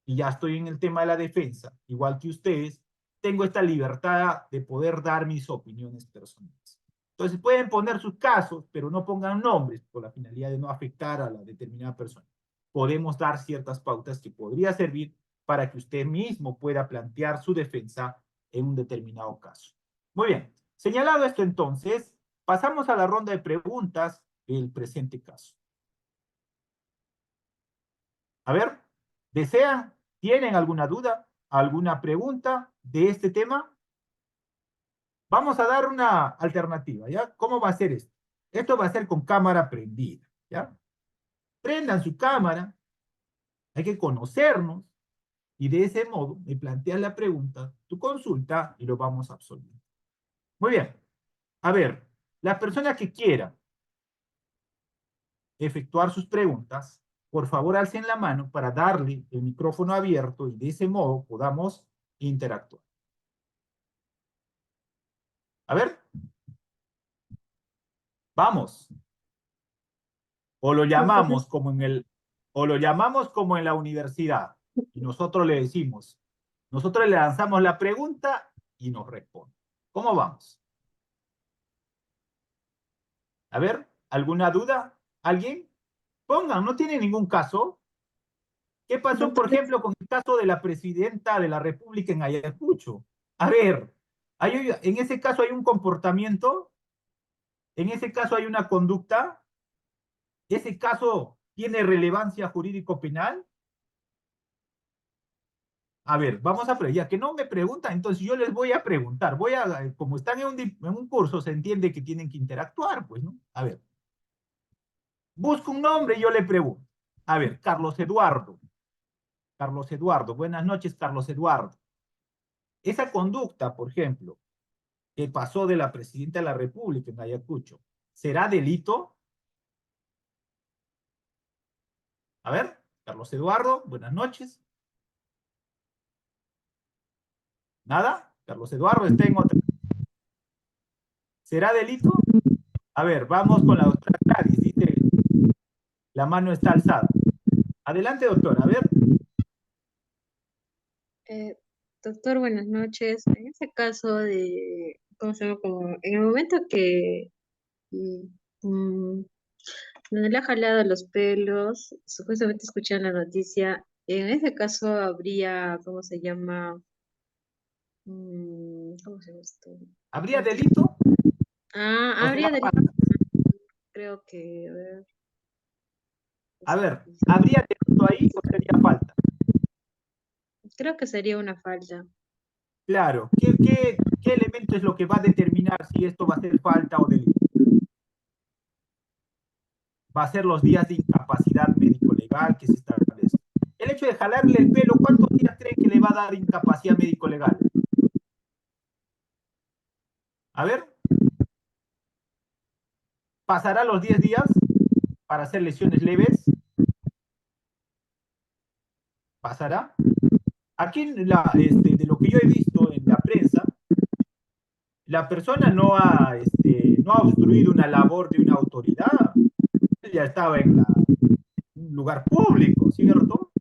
y ya estoy en el tema de la defensa, igual que ustedes, tengo esta libertad de poder dar mis opiniones personales. Entonces pueden poner sus casos, pero no pongan nombres por la finalidad de no afectar a la determinada persona. Podemos dar ciertas pautas que podría servir para que usted mismo pueda plantear su defensa en un determinado caso. Muy bien, señalado esto entonces, pasamos a la ronda de preguntas del presente caso. A ver, ¿desean, tienen alguna duda, alguna pregunta de este tema? Vamos a dar una alternativa, ¿ya? ¿Cómo va a ser esto? Esto va a ser con cámara prendida, ¿ya? Prendan su cámara, hay que conocernos, y de ese modo me planteas la pregunta, tu consulta, y lo vamos a absolver. Muy bien. A ver, la persona que quiera efectuar sus preguntas, por favor alcen la mano para darle el micrófono abierto y de ese modo podamos interactuar. A ver. Vamos. O lo llamamos como en el, o lo llamamos como en la universidad. Y nosotros le decimos, nosotros le lanzamos la pregunta y nos responde. ¿Cómo vamos? A ver, ¿alguna duda? ¿Alguien? Pongan, no tiene ningún caso. ¿Qué pasó, por ejemplo, con el caso de la presidenta de la República en Ayacucho? A ver, en ese caso hay un comportamiento, en ese caso hay una conducta, ese caso tiene relevancia jurídico-penal. A ver, vamos a ya que no me preguntan, entonces yo les voy a preguntar. Como están en un curso, se entiende que tienen que interactuar, pues, ¿no? A ver, busco un nombre y yo le pregunto. A ver, Carlos Eduardo. Carlos Eduardo, buenas noches, Carlos Eduardo. Esa conducta, por ejemplo, que pasó de la presidenta de la República en Ayacucho, ¿será delito? A ver, Carlos Eduardo, buenas noches. ¿Nada? Carlos Eduardo está en otra. ¿Será delito? A ver, vamos con la doctora Gladys. Dice, la mano está alzada. Adelante, doctora, a ver. Doctor, buenas noches. En este caso de, ¿cómo se llama? Como en el momento que mm, mm, me le ha jalado los pelos, supuestamente escuché en la noticia, en ese caso habría, ¿cómo se llama? ¿Cómo se llama esto? ¿Habría delito? ¿O sería Habría delito, falta? creo que, a ver, A ver, ¿habría delito ahí o sería falta? creo que sería una falta. Claro, ¿qué elemento es lo que va a determinar si esto va a ser falta o delito? Va a ser los días de incapacidad médico-legal que se establece. El hecho de jalarle el pelo, ¿cuántos días creen que le va a dar incapacidad médico-legal? A ver, ¿pasará los 10 días para hacer lesiones leves? ¿Pasará? Aquí, de lo que yo he visto en la prensa, la persona no ha obstruido una labor de una autoridad. Él ya estaba en un lugar público, ¿cierto?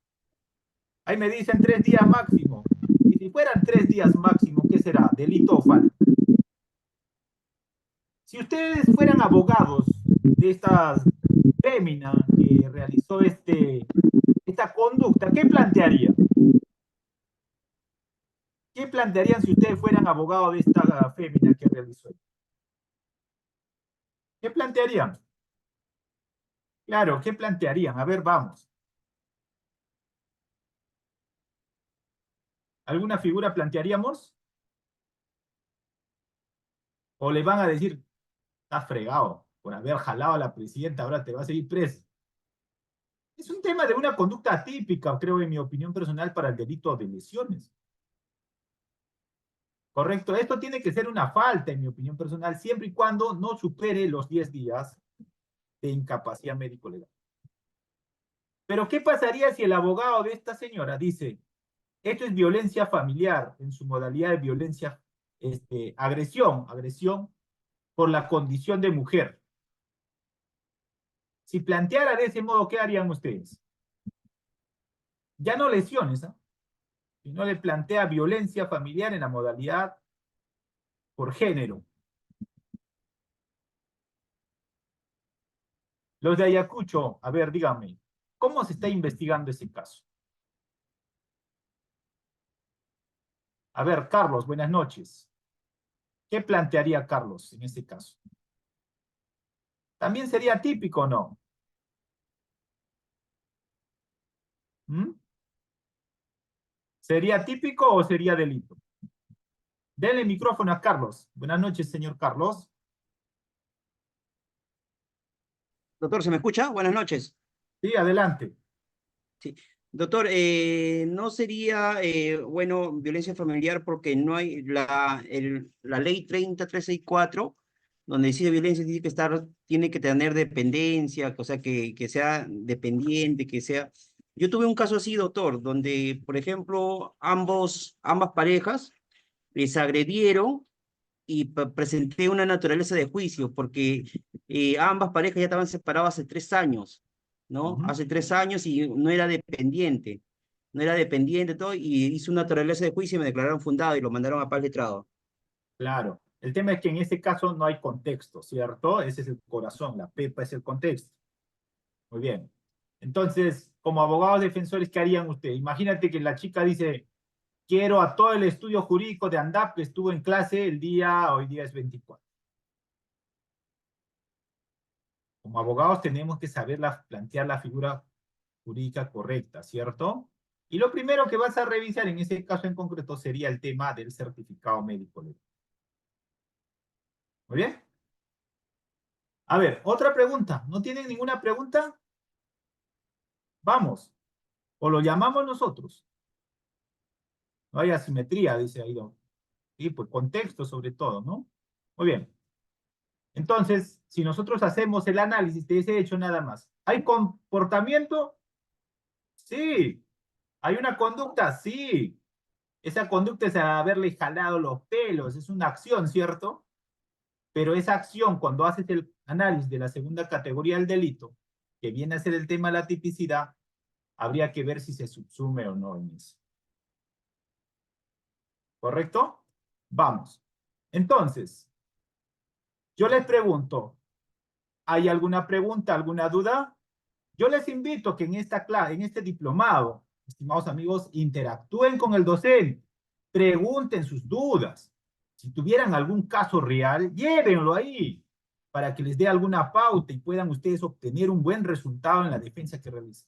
Ahí me dicen 3 días máximo. Y si fueran 3 días máximo, ¿qué será? ¿Delito o falta? Si ustedes fueran abogados de esta fémina que realizó esta conducta, ¿qué plantearían? ¿Qué plantearían si ustedes fueran abogados de esta fémina que realizó esto? ¿Qué plantearían? Claro, ¿qué plantearían? A ver, vamos. ¿Alguna figura plantearíamos? ¿O le van a decir, estás fregado por haber jalado a la presidenta, ahora te vas a ir preso? Es un tema de una conducta atípica, creo, en mi opinión personal, para el delito de lesiones. Correcto, esto tiene que ser una falta, en mi opinión personal, siempre y cuando no supere los 10 días de incapacidad médico-legal. Pero, ¿qué pasaría si el abogado de esta señora dice, esto es violencia familiar, en su modalidad de violencia, agresión por la condición de mujer? Si planteara de ese modo, ¿qué harían ustedes? Ya no lesiones, ¿eh? Sino le plantea violencia familiar en la modalidad por género. Los de Ayacucho, a ver, díganme, ¿cómo se está investigando ese caso? A ver, Carlos, buenas noches. ¿Qué plantearía Carlos en este caso? ¿También sería típico o no? ¿Mm? ¿Sería típico o sería delito? Denle micrófono a Carlos. Buenas noches, señor Carlos. Doctor, ¿se me escucha? Buenas noches. Sí, adelante. Sí. Doctor, ¿no sería, bueno, violencia familiar porque no hay la ley 30364, donde dice violencia tiene que tener dependencia, o sea, que sea dependiente, que sea... Yo tuve un caso así, doctor, donde, por ejemplo, ambas parejas les agredieron y presenté una naturaleza de juicio porque ambas parejas ya estaban separadas hace 3 años, ¿no? Ujú. Hace 3 años y no era dependiente todo, y hice una naturaleza de juicio y me declararon fundado y lo mandaron a paz letrado. Claro. El tema es que en este caso no hay contexto, ¿cierto? Ese es el corazón, la pepa es el contexto. Muy bien. Entonces, como abogados defensores, ¿qué harían ustedes? Imagínate que la chica dice, quiero a todo el estudio jurídico de ANDAP que estuvo en clase hoy día es 24. Como abogados tenemos que saber plantear la figura jurídica correcta, ¿cierto? Y lo primero que vas a revisar en ese caso en concreto sería el tema del certificado médico legal. ¿Muy bien? A ver, otra pregunta. ¿No tienen ninguna pregunta? Vamos. O lo llamamos nosotros. No hay asimetría, dice ahí. Sí, pues contexto sobre todo, ¿no? Muy bien. Entonces, si nosotros hacemos el análisis de ese hecho nada más, ¿hay comportamiento? Sí. ¿Hay una conducta? Sí. Esa conducta es haberle jalado los pelos, es una acción, ¿cierto? Pero esa acción, cuando haces el análisis de la segunda categoría del delito, que viene a ser el tema de la tipicidad, habría que ver si se subsume o no en eso. ¿Correcto? Vamos. Entonces, yo les pregunto, ¿hay alguna pregunta, alguna duda? Yo les invito que en esta clase, en este diplomado, estimados amigos, interactúen con el docente, pregunten sus dudas. Si tuvieran algún caso real, llévenlo ahí para que les dé alguna pauta y puedan ustedes obtener un buen resultado en la defensa que realicen.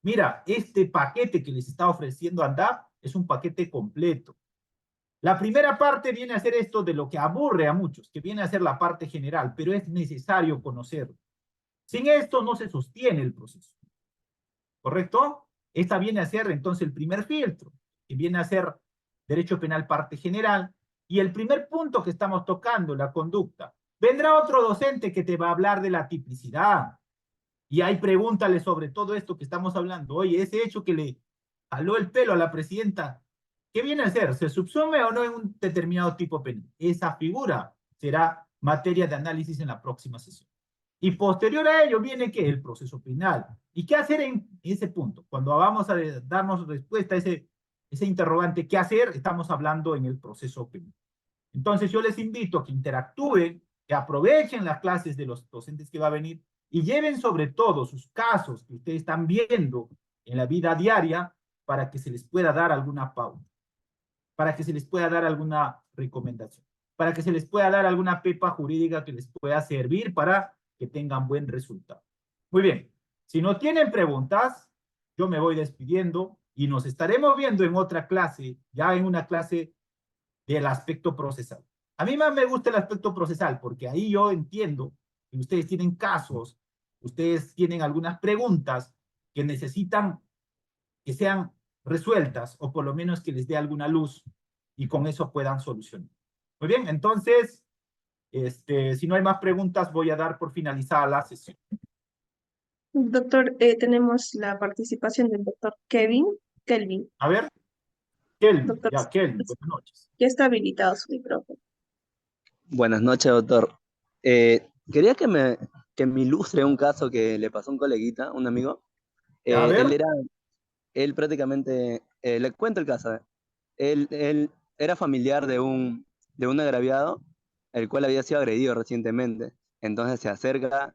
Mira, este paquete que les está ofreciendo ANDAP es un paquete completo. La primera parte viene a ser esto de lo que aburre a muchos, que viene a ser la parte general, pero es necesario conocerlo. Sin esto no se sostiene el proceso. ¿Correcto? Esta viene a ser entonces el primer filtro, que viene a ser derecho penal parte general, y el primer punto que estamos tocando, la conducta. Vendrá otro docente que te va a hablar de la tipicidad, y ahí pregúntale sobre todo esto que estamos hablando. Oye, ese hecho que le jaló el pelo a la presidenta, ¿qué viene a ser? ¿Se subsume o no en un determinado tipo penal? Esa figura será materia de análisis en la próxima sesión. Y posterior a ello viene ¿qué? El proceso penal. ¿Y qué hacer en ese punto? Cuando vamos a darnos respuesta a ese interrogante, ¿qué hacer? Estamos hablando en el proceso penal. Entonces yo les invito a que interactúen, que aprovechen las clases de los docentes que va a venir y lleven sobre todo sus casos que ustedes están viendo en la vida diaria para que se les pueda dar alguna pauta, para que se les pueda dar alguna recomendación, para que se les pueda dar alguna pepa jurídica que les pueda servir para que tengan buen resultado. Muy bien, si no tienen preguntas, yo me voy despidiendo y nos estaremos viendo en otra clase, ya en una clase del aspecto procesal. A mí más me gusta el aspecto procesal porque ahí yo entiendo que ustedes tienen casos, ustedes tienen algunas preguntas que necesitan que sean resueltas o por lo menos que les dé alguna luz y con eso puedan solucionar. Muy bien, entonces, si no hay más preguntas, voy a dar por finalizada la sesión. Doctor, tenemos la participación del doctor Kelvin. A ver, Kelvin, Doctor, ya, Kelvin, buenas noches. ya está habilitado su micrófono. Buenas noches, doctor. Quería que me ilustre un caso que le pasó a un coleguita, un amigo. A Eh, ver, él era, él prácticamente, le cuento el caso. Él era familiar de un agraviado, el cual había sido agredido recientemente. Entonces se acerca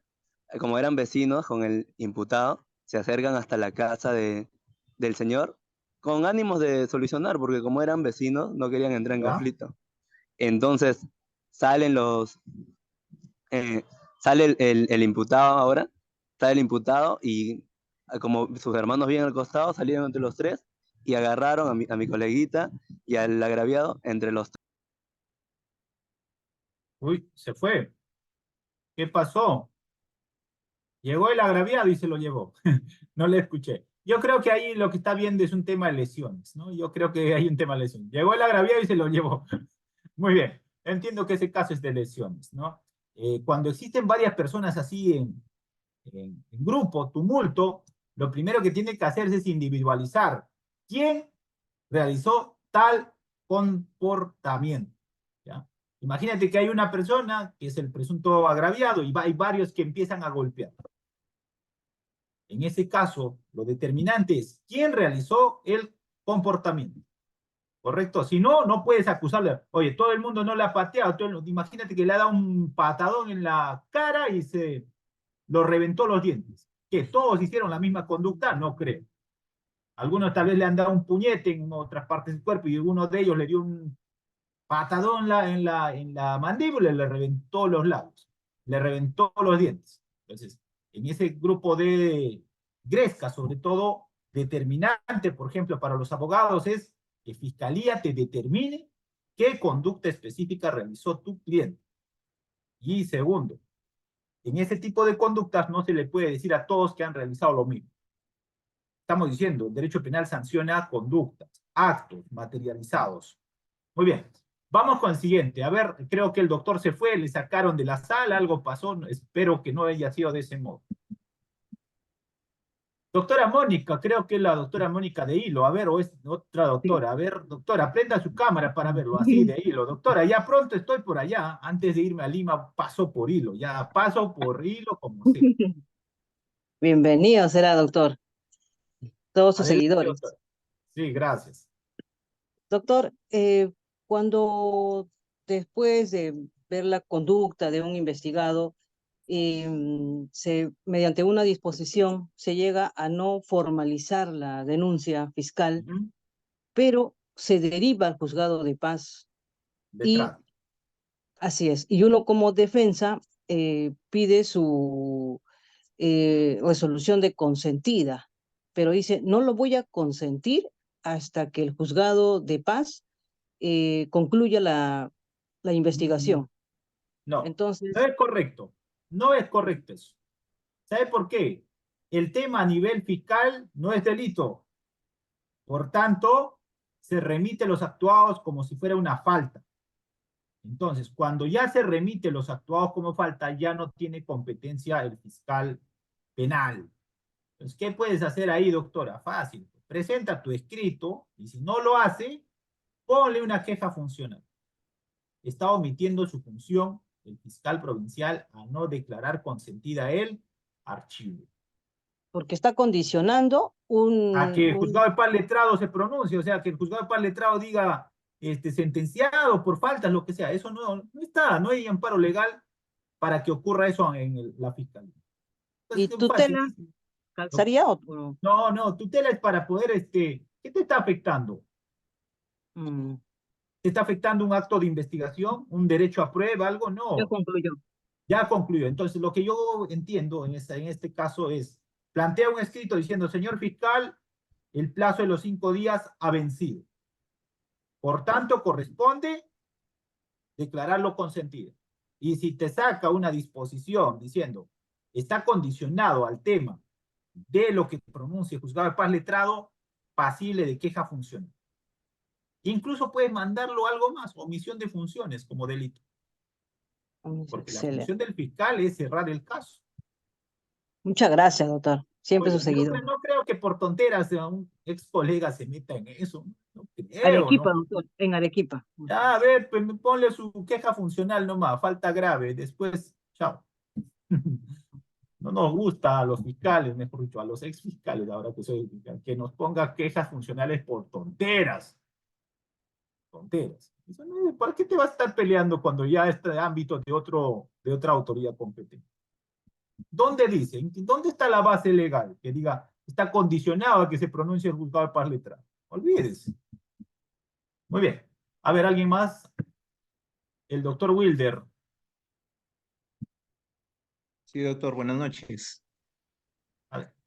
como eran vecinos con el imputado, se acercan hasta la casa del señor con ánimos de solucionar, porque como eran vecinos, no querían entrar en ¿Ya? conflicto. Entonces salen eh, sale el imputado ahora, sale el imputado y como sus hermanos vienen al costado, salieron entre los tres y agarraron a mi coleguita y al agraviado entre los tres. Uy, se fue. ¿Qué pasó? Llegó el agraviado y se lo llevó. No le escuché. Yo creo que ahí lo que está viendo es un tema de lesiones, ¿no? Yo creo que hay un tema de lesiones. Llegó el agraviado y se lo llevó. Muy bien. Entiendo que ese caso es de lesiones, ¿no? Cuando existen varias personas así en grupo, tumulto, lo primero que tiene que hacerse es individualizar quién realizó tal comportamiento, ¿ya? Imagínate que hay una persona que es el presunto agraviado y hay varios que empiezan a golpear. En ese caso, lo determinante es quién realizó el comportamiento, ¿correcto? Si no, no puedes acusarle, oye, todo el mundo no le ha pateado, imagínate que le ha dado un patadón en la cara y se lo reventó los dientes. ¿Que todos hicieron la misma conducta? No creo. Algunos tal vez le han dado un puñete en otras partes del cuerpo y uno de ellos le dio un patadón en la mandíbula y le reventó los labios, le reventó los dientes. Entonces, en ese grupo de Gresca, sobre todo, determinante, por ejemplo, para los abogados es que Fiscalía te determine qué conducta específica realizó tu cliente. Y segundo, en ese tipo de conductas no se le puede decir a todos que han realizado lo mismo. Estamos diciendo, el derecho penal sanciona conductas, actos materializados. Muy bien. Vamos con el siguiente. A ver, creo que el doctor se fue, le sacaron de la sala, algo pasó, espero que no haya sido de ese modo. Doctora Mónica, creo que es la doctora Mónica de Hilo, a ver, o es otra Sí. doctora. A ver, doctora, prenda su cámara para verlo, así de Hilo. Doctora, ya pronto estoy por allá, antes de irme a Lima paso por Hilo, ya paso por Hilo como sea. Bienvenido será, doctor, todos sus Adelante, seguidores. doctora. Sí, gracias. Doctor, cuando después de ver la conducta de un investigado, mediante una disposición se llega a no formalizar la denuncia fiscal, Ujú. pero se deriva al juzgado de paz y Detrás. así es. Y uno como defensa pide su resolución de consentida, pero dice, no lo voy a consentir hasta que el juzgado de paz concluya la Mm, investigación. no, no Entonces, es correcto. No es correcto eso. ¿Sabe por qué? El tema a nivel fiscal no es delito. Por tanto, se remite los actuados como si fuera una falta. Entonces, cuando ya se remite los actuados como falta, ya no tiene competencia el fiscal penal. Entonces, ¿qué puedes hacer ahí, doctora? Fácil. Presenta tu escrito y si no lo hace, ponle una queja funcional. Está omitiendo su función el fiscal provincial a no declarar consentida el archivo. porque está condicionando A que el juzgado de paz letrado se pronuncie, o sea, que el juzgado de paz letrado diga sentenciado por faltas, lo que sea. Eso no está, no hay amparo legal para que ocurra eso en la fiscalía. y Entonces, es fácil. tutela calzaría o no. No, tutela es para poder, ¿qué te está afectando? Mm, ¿Te está afectando un acto de investigación, un derecho a prueba, algo? ya No, concluyó. ya concluyó. Entonces, lo que yo entiendo en este caso es, plantea un escrito diciendo, señor fiscal, el plazo de los 5 días ha vencido. Por tanto, corresponde declararlo consentido. Y si te saca una disposición diciendo, está condicionado al tema de lo que pronuncie el juzgado de paz letrado, pasible de queja funcional. Incluso puedes mandarlo algo más, omisión de funciones como delito. Porque la Excelente. función del fiscal es cerrar el caso. Muchas gracias, doctor. Siempre su Oye, seguidor. no creo que por tonteras un ex colega se meta en eso. No creo, Arequipa, ¿no? doctor, en Arequipa. Ya, a ver, pues ponle su queja funcional nomás, falta grave, después, chao. No nos gusta a los fiscales, mejor dicho, a los ex fiscales, ahora que soy fiscal, que nos ponga quejas funcionales por tonteras. Tonteras. Eso no, ¿para qué te vas a estar peleando cuando ya este ámbito de otra autoridad competente? ¿Dónde dice? ¿Dónde está la base legal? Que diga, está condicionado a que se pronuncie el juzgado de paz letra. Olvídese. Muy bien. A ver, ¿alguien más? El doctor Wilder. Sí, doctor, buenas noches.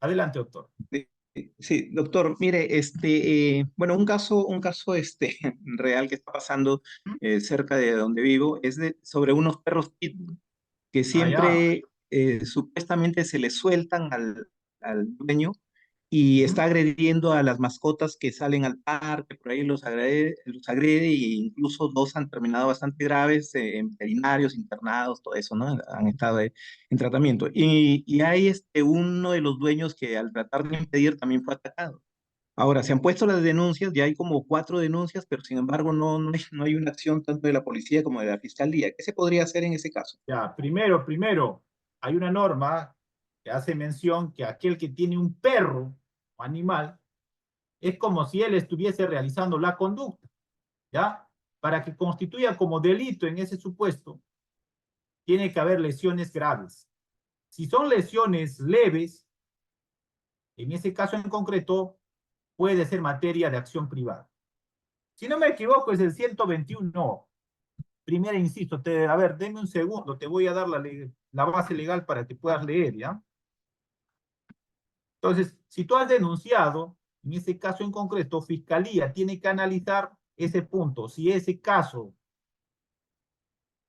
Adelante, doctor. Sí, doctor, mire, bueno, un caso real que está pasando cerca de donde vivo es sobre unos perros pitbull que Ah, ya. siempre supuestamente se les sueltan al dueño y está agrediendo a las mascotas que salen al parque, por ahí los agrede e incluso dos han terminado bastante graves en veterinarios, internados, todo eso, ¿no? Han estado en tratamiento. Y hay uno de los dueños que al tratar de impedir también fue atacado. Ahora, se han puesto las denuncias, ya hay como 4 denuncias, pero sin embargo no hay una acción tanto de la policía como de la fiscalía. ¿Qué se podría hacer en ese caso? Ya, primero, hay una norma que hace mención que aquel que tiene un perro o animal es como si él estuviese realizando la conducta, ¿ya? Para que constituya como delito en ese supuesto, tiene que haber lesiones graves. Si son lesiones leves, en ese caso en concreto, puede ser materia de acción privada. Si no me equivoco, es el 121. Primero, insisto, a ver, denme un segundo, te voy a dar la base legal para que puedas leer, ¿ya? Entonces, si tú has denunciado, en ese caso en concreto, Fiscalía tiene que analizar ese punto. Si ese caso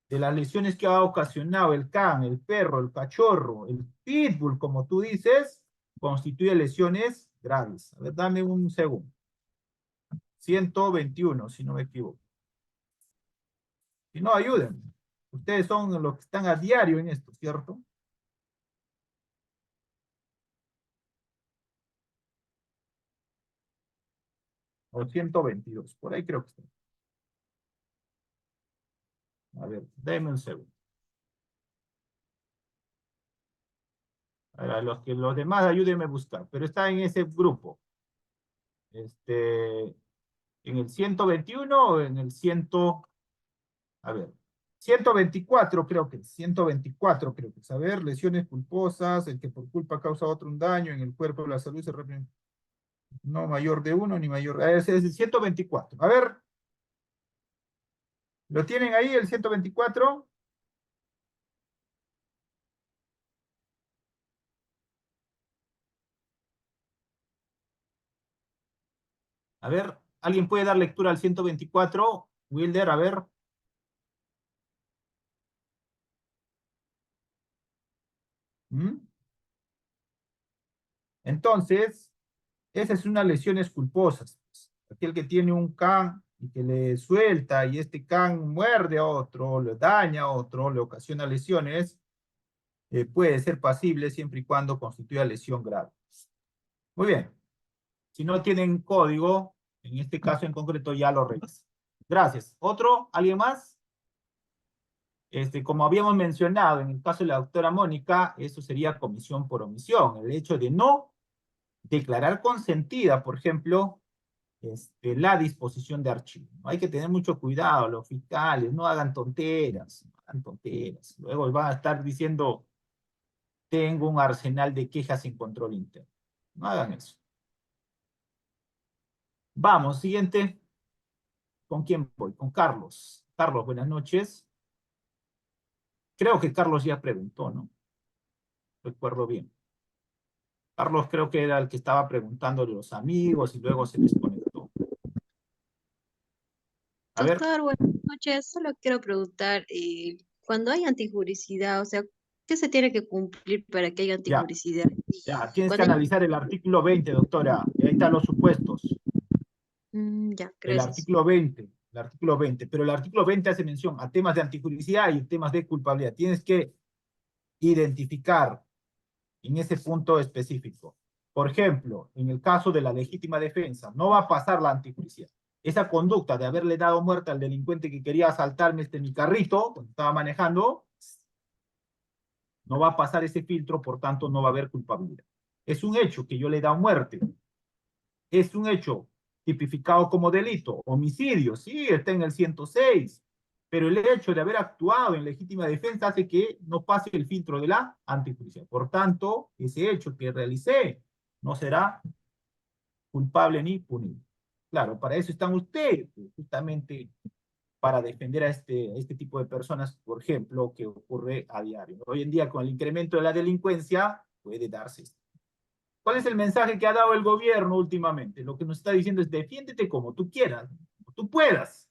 de las lesiones que ha ocasionado el can, el perro, el cachorro, el pitbull, como tú dices, constituye lesiones graves. A ver, dame un segundo. 121, si no me equivoco. Si no, ayúdenme. Ustedes son los que están a diario en esto, ¿cierto? O 122, por ahí creo que está. A ver, déme un segundo. A los demás ayúdenme a buscar, pero está en ese grupo. En el 121 o en el 100, a ver, 124 creo que es, 124 creo que es. A ver, lesiones culposas, el que por culpa causa a otro un daño en el cuerpo de la salud se refiere, no mayor de uno ni mayor, ese es el 124. A ver, ¿lo tienen ahí el 124? A ver, ¿alguien puede dar lectura al 124? Wilder, a ver. ¿Mm? Entonces, esas son unas lesiones culposas. Pues. Aquel que tiene un can y que le suelta y este can muerde a otro, le daña a otro, le ocasiona lesiones, puede ser pasible siempre y cuando constituya lesión grave. Muy bien. Si no tienen código, en este caso en concreto ya lo revisan. Gracias. ¿Otro? ¿Alguien más? Como habíamos mencionado en el caso de la doctora Mónica, eso sería comisión por omisión. El hecho de no declarar consentida, por ejemplo, la disposición de archivo. Hay que tener mucho cuidado, los fiscales, no hagan tonteras, no hagan tonteras. Luego van a estar diciendo, tengo un arsenal de quejas sin control interno. No hagan eso. Vamos, siguiente. ¿Con quién voy? Con Carlos. Carlos, buenas noches. Creo que Carlos ya preguntó, ¿no? Recuerdo bien. Carlos creo que era el que estaba preguntando de los amigos y luego se desconectó. A ver. Doctor, buenas noches. Solo quiero preguntar, cuando hay antijuricidad, o sea, ¿qué se tiene que cumplir para que haya Ya, antijuricidad? ya, Y tienes que cuando hay... analizar el artículo 20, doctora. Y ahí están los supuestos. ya, El gracias. artículo 20, el artículo 20. Pero el artículo 20 hace mención a temas de antijuricidad y temas de culpabilidad. Tienes que identificar en ese punto específico. Por ejemplo, en el caso de la legítima defensa, no va a pasar la antijuricidad. Esa conducta de haberle dado muerte al delincuente que quería asaltarme mi carrito, cuando estaba manejando, no va a pasar ese filtro, por tanto no va a haber culpabilidad. Es un hecho que yo le he dado muerte. Es un hecho tipificado como delito. Homicidio, sí, está en el 106. pero el hecho de haber actuado en legítima defensa hace que no pase el filtro de la antejusticia. Por tanto, ese hecho que realicé no será culpable ni punible. Claro, para eso están ustedes, justamente para defender a este tipo de personas, por ejemplo, que ocurre a diario. Hoy en día, con el incremento de la delincuencia, puede darse esto. ¿Cuál es el mensaje que ha dado el gobierno últimamente? Lo que nos está diciendo es defiéndete como tú quieras, como tú puedas,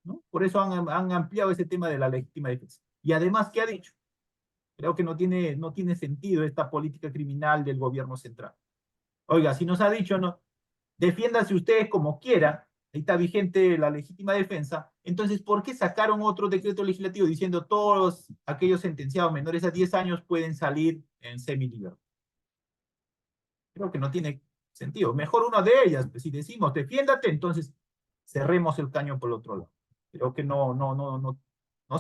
¿no? Por eso han ampliado ese tema de la legítima defensa. Y además, ¿qué ha dicho? Creo que no tiene sentido esta política criminal del gobierno central. Oiga, si nos ha dicho, no, defiéndase ustedes como quieran, ahí está vigente la legítima defensa, entonces, ¿por qué sacaron otro decreto legislativo diciendo todos aquellos sentenciados menores a 10 años pueden salir en semilibertad? Creo que no tiene sentido. Mejor una de ellas, pues, si decimos defiéndate, entonces cerremos el caño por el otro lado. Creo que no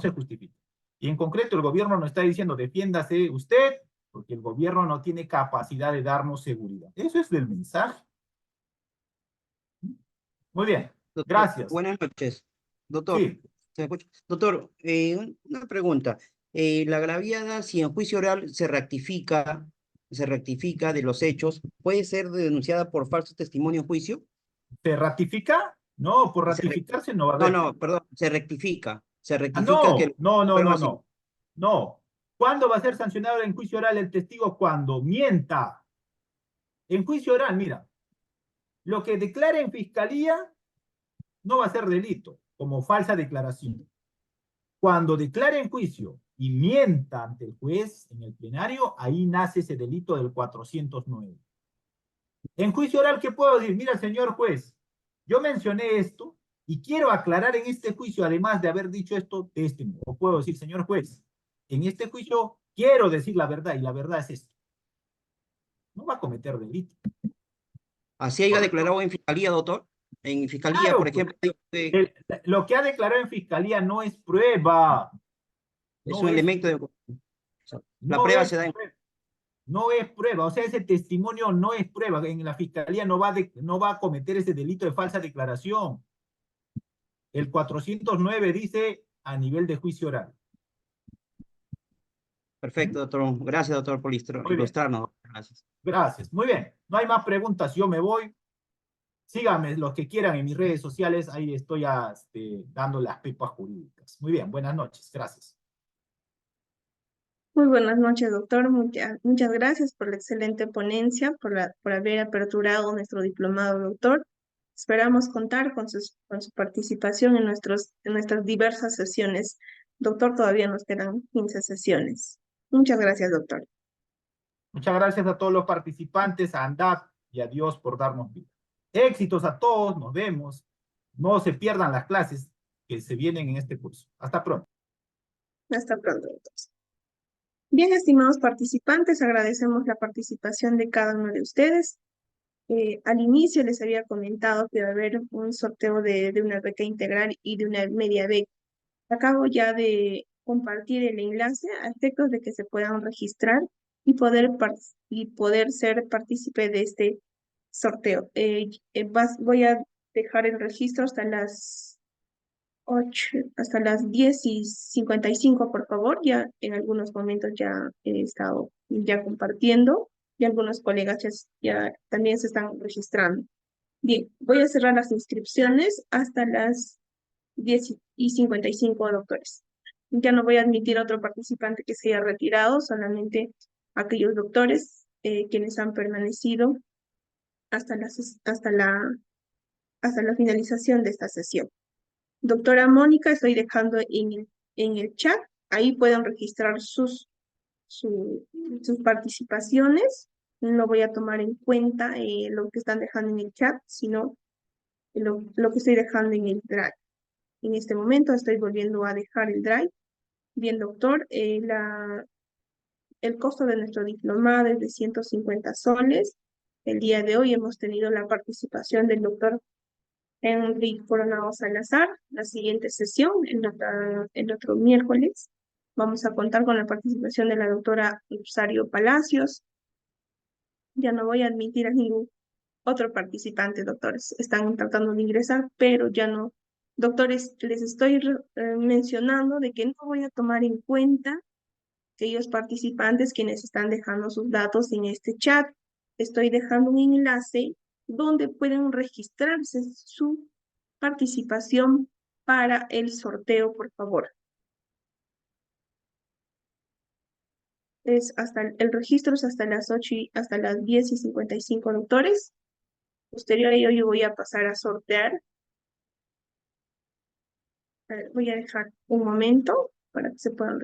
se justifica. Y en concreto, el gobierno nos está diciendo defiéndase usted, porque el gobierno no tiene capacidad de darnos seguridad. Eso es del mensaje. Muy bien, Doctor, gracias. buenas noches. Doctor, Sí, ¿se me escucha? Doctor, una pregunta. La agraviada, si en juicio oral se rectifica de los hechos, ¿puede ser denunciada por falso testimonio en juicio? ¿se ratifica? No, por Se re- ratificarse no va a No, haber. no, perdón, se rectifica. Se Ah, rectifica que no, no, no, fueron no, así. no. No. ¿Cuándo va a ser sancionado en juicio oral el testigo? Cuando mienta. En juicio oral, mira, lo que declara en fiscalía no va a ser delito, como falsa declaración. Cuando declare en juicio y mienta ante el juez en el plenario, ahí nace ese delito del 409. En juicio oral, ¿qué puedo decir? Mira, señor juez, yo mencioné esto y quiero aclarar en este juicio, además de haber dicho esto, de este modo. O puedo decir, señor juez, en este juicio quiero decir la verdad y la verdad es esto. No va a cometer delito. Así haya ¿Correcto? declarado en fiscalía, doctor. En fiscalía, por Claro, pues, ejemplo, digo que lo que ha declarado en fiscalía no es prueba. es No un es, elemento de... o sea, la no prueba es se da en... prueba. No es prueba, o sea, ese testimonio no es prueba. En la fiscalía no va a cometer ese delito de falsa declaración. El 409 dice a nivel de juicio oral. ¿Mm? Perfecto, doctor. Gracias, doctor, por Muy bien, ilustrarnos. Gracias. gracias. Muy bien, no hay más preguntas, yo me voy. Síganme los que quieran en mis redes sociales, ahí estoy dando las pepas jurídicas. Muy bien, buenas noches, gracias. Muy buenas noches, doctor. Muchas gracias por la excelente ponencia, por haber aperturado nuestro diplomado, doctor. Esperamos contar con su participación en nuestras diversas sesiones. Doctor, todavía nos quedan 15 sesiones. Muchas gracias, doctor. Muchas gracias a todos los participantes, a ANDAP y a Dios por darnos vida. Éxitos a todos, nos vemos. No se pierdan las clases que se vienen en este curso. Hasta pronto. Hasta pronto, doctor. Bien, estimados participantes, agradecemos la participación de cada uno de ustedes. Al inicio les había comentado que va a haber un sorteo de una beca integral y de una media beca. Acabo ya de compartir el enlace a efectos de que se puedan registrar y poder ser partícipe de este sorteo. Voy a dejar el registro hasta las 10:55, por favor. Ya en algunos momentos ya he estado ya compartiendo y algunos colegas ya también se están registrando. Bien, voy a cerrar las inscripciones hasta las 10:55, doctores. Ya no voy a admitir a otro participante que se haya retirado, solamente aquellos doctores quienes han permanecido hasta hasta la finalización de esta sesión. Doctora Mónica, estoy dejando en el chat, ahí pueden registrar sus participaciones. No voy a tomar en cuenta lo que están dejando en el chat, sino lo que estoy dejando en el drive. En este momento estoy volviendo a dejar el drive. Bien, doctor, el costo de nuestro diplomado es de 150 soles. El día de hoy hemos tenido la participación del doctor Henry Coronado Salazar. La siguiente sesión, el otro miércoles, vamos a contar con la participación de la doctora Rosario Palacios. Ya no voy a admitir a ningún otro participante, doctores. Están tratando de ingresar, pero ya no Doctores, les estoy mencionando de que no voy a tomar en cuenta aquellos participantes quienes están dejando sus datos en este chat. Estoy dejando un enlace donde pueden registrarse su participación para el sorteo, por favor. El registro es hasta las 8 hasta las 10:55, doctores. Posterior a ello, yo voy a pasar a sortear. Voy a dejar un momento para que se puedan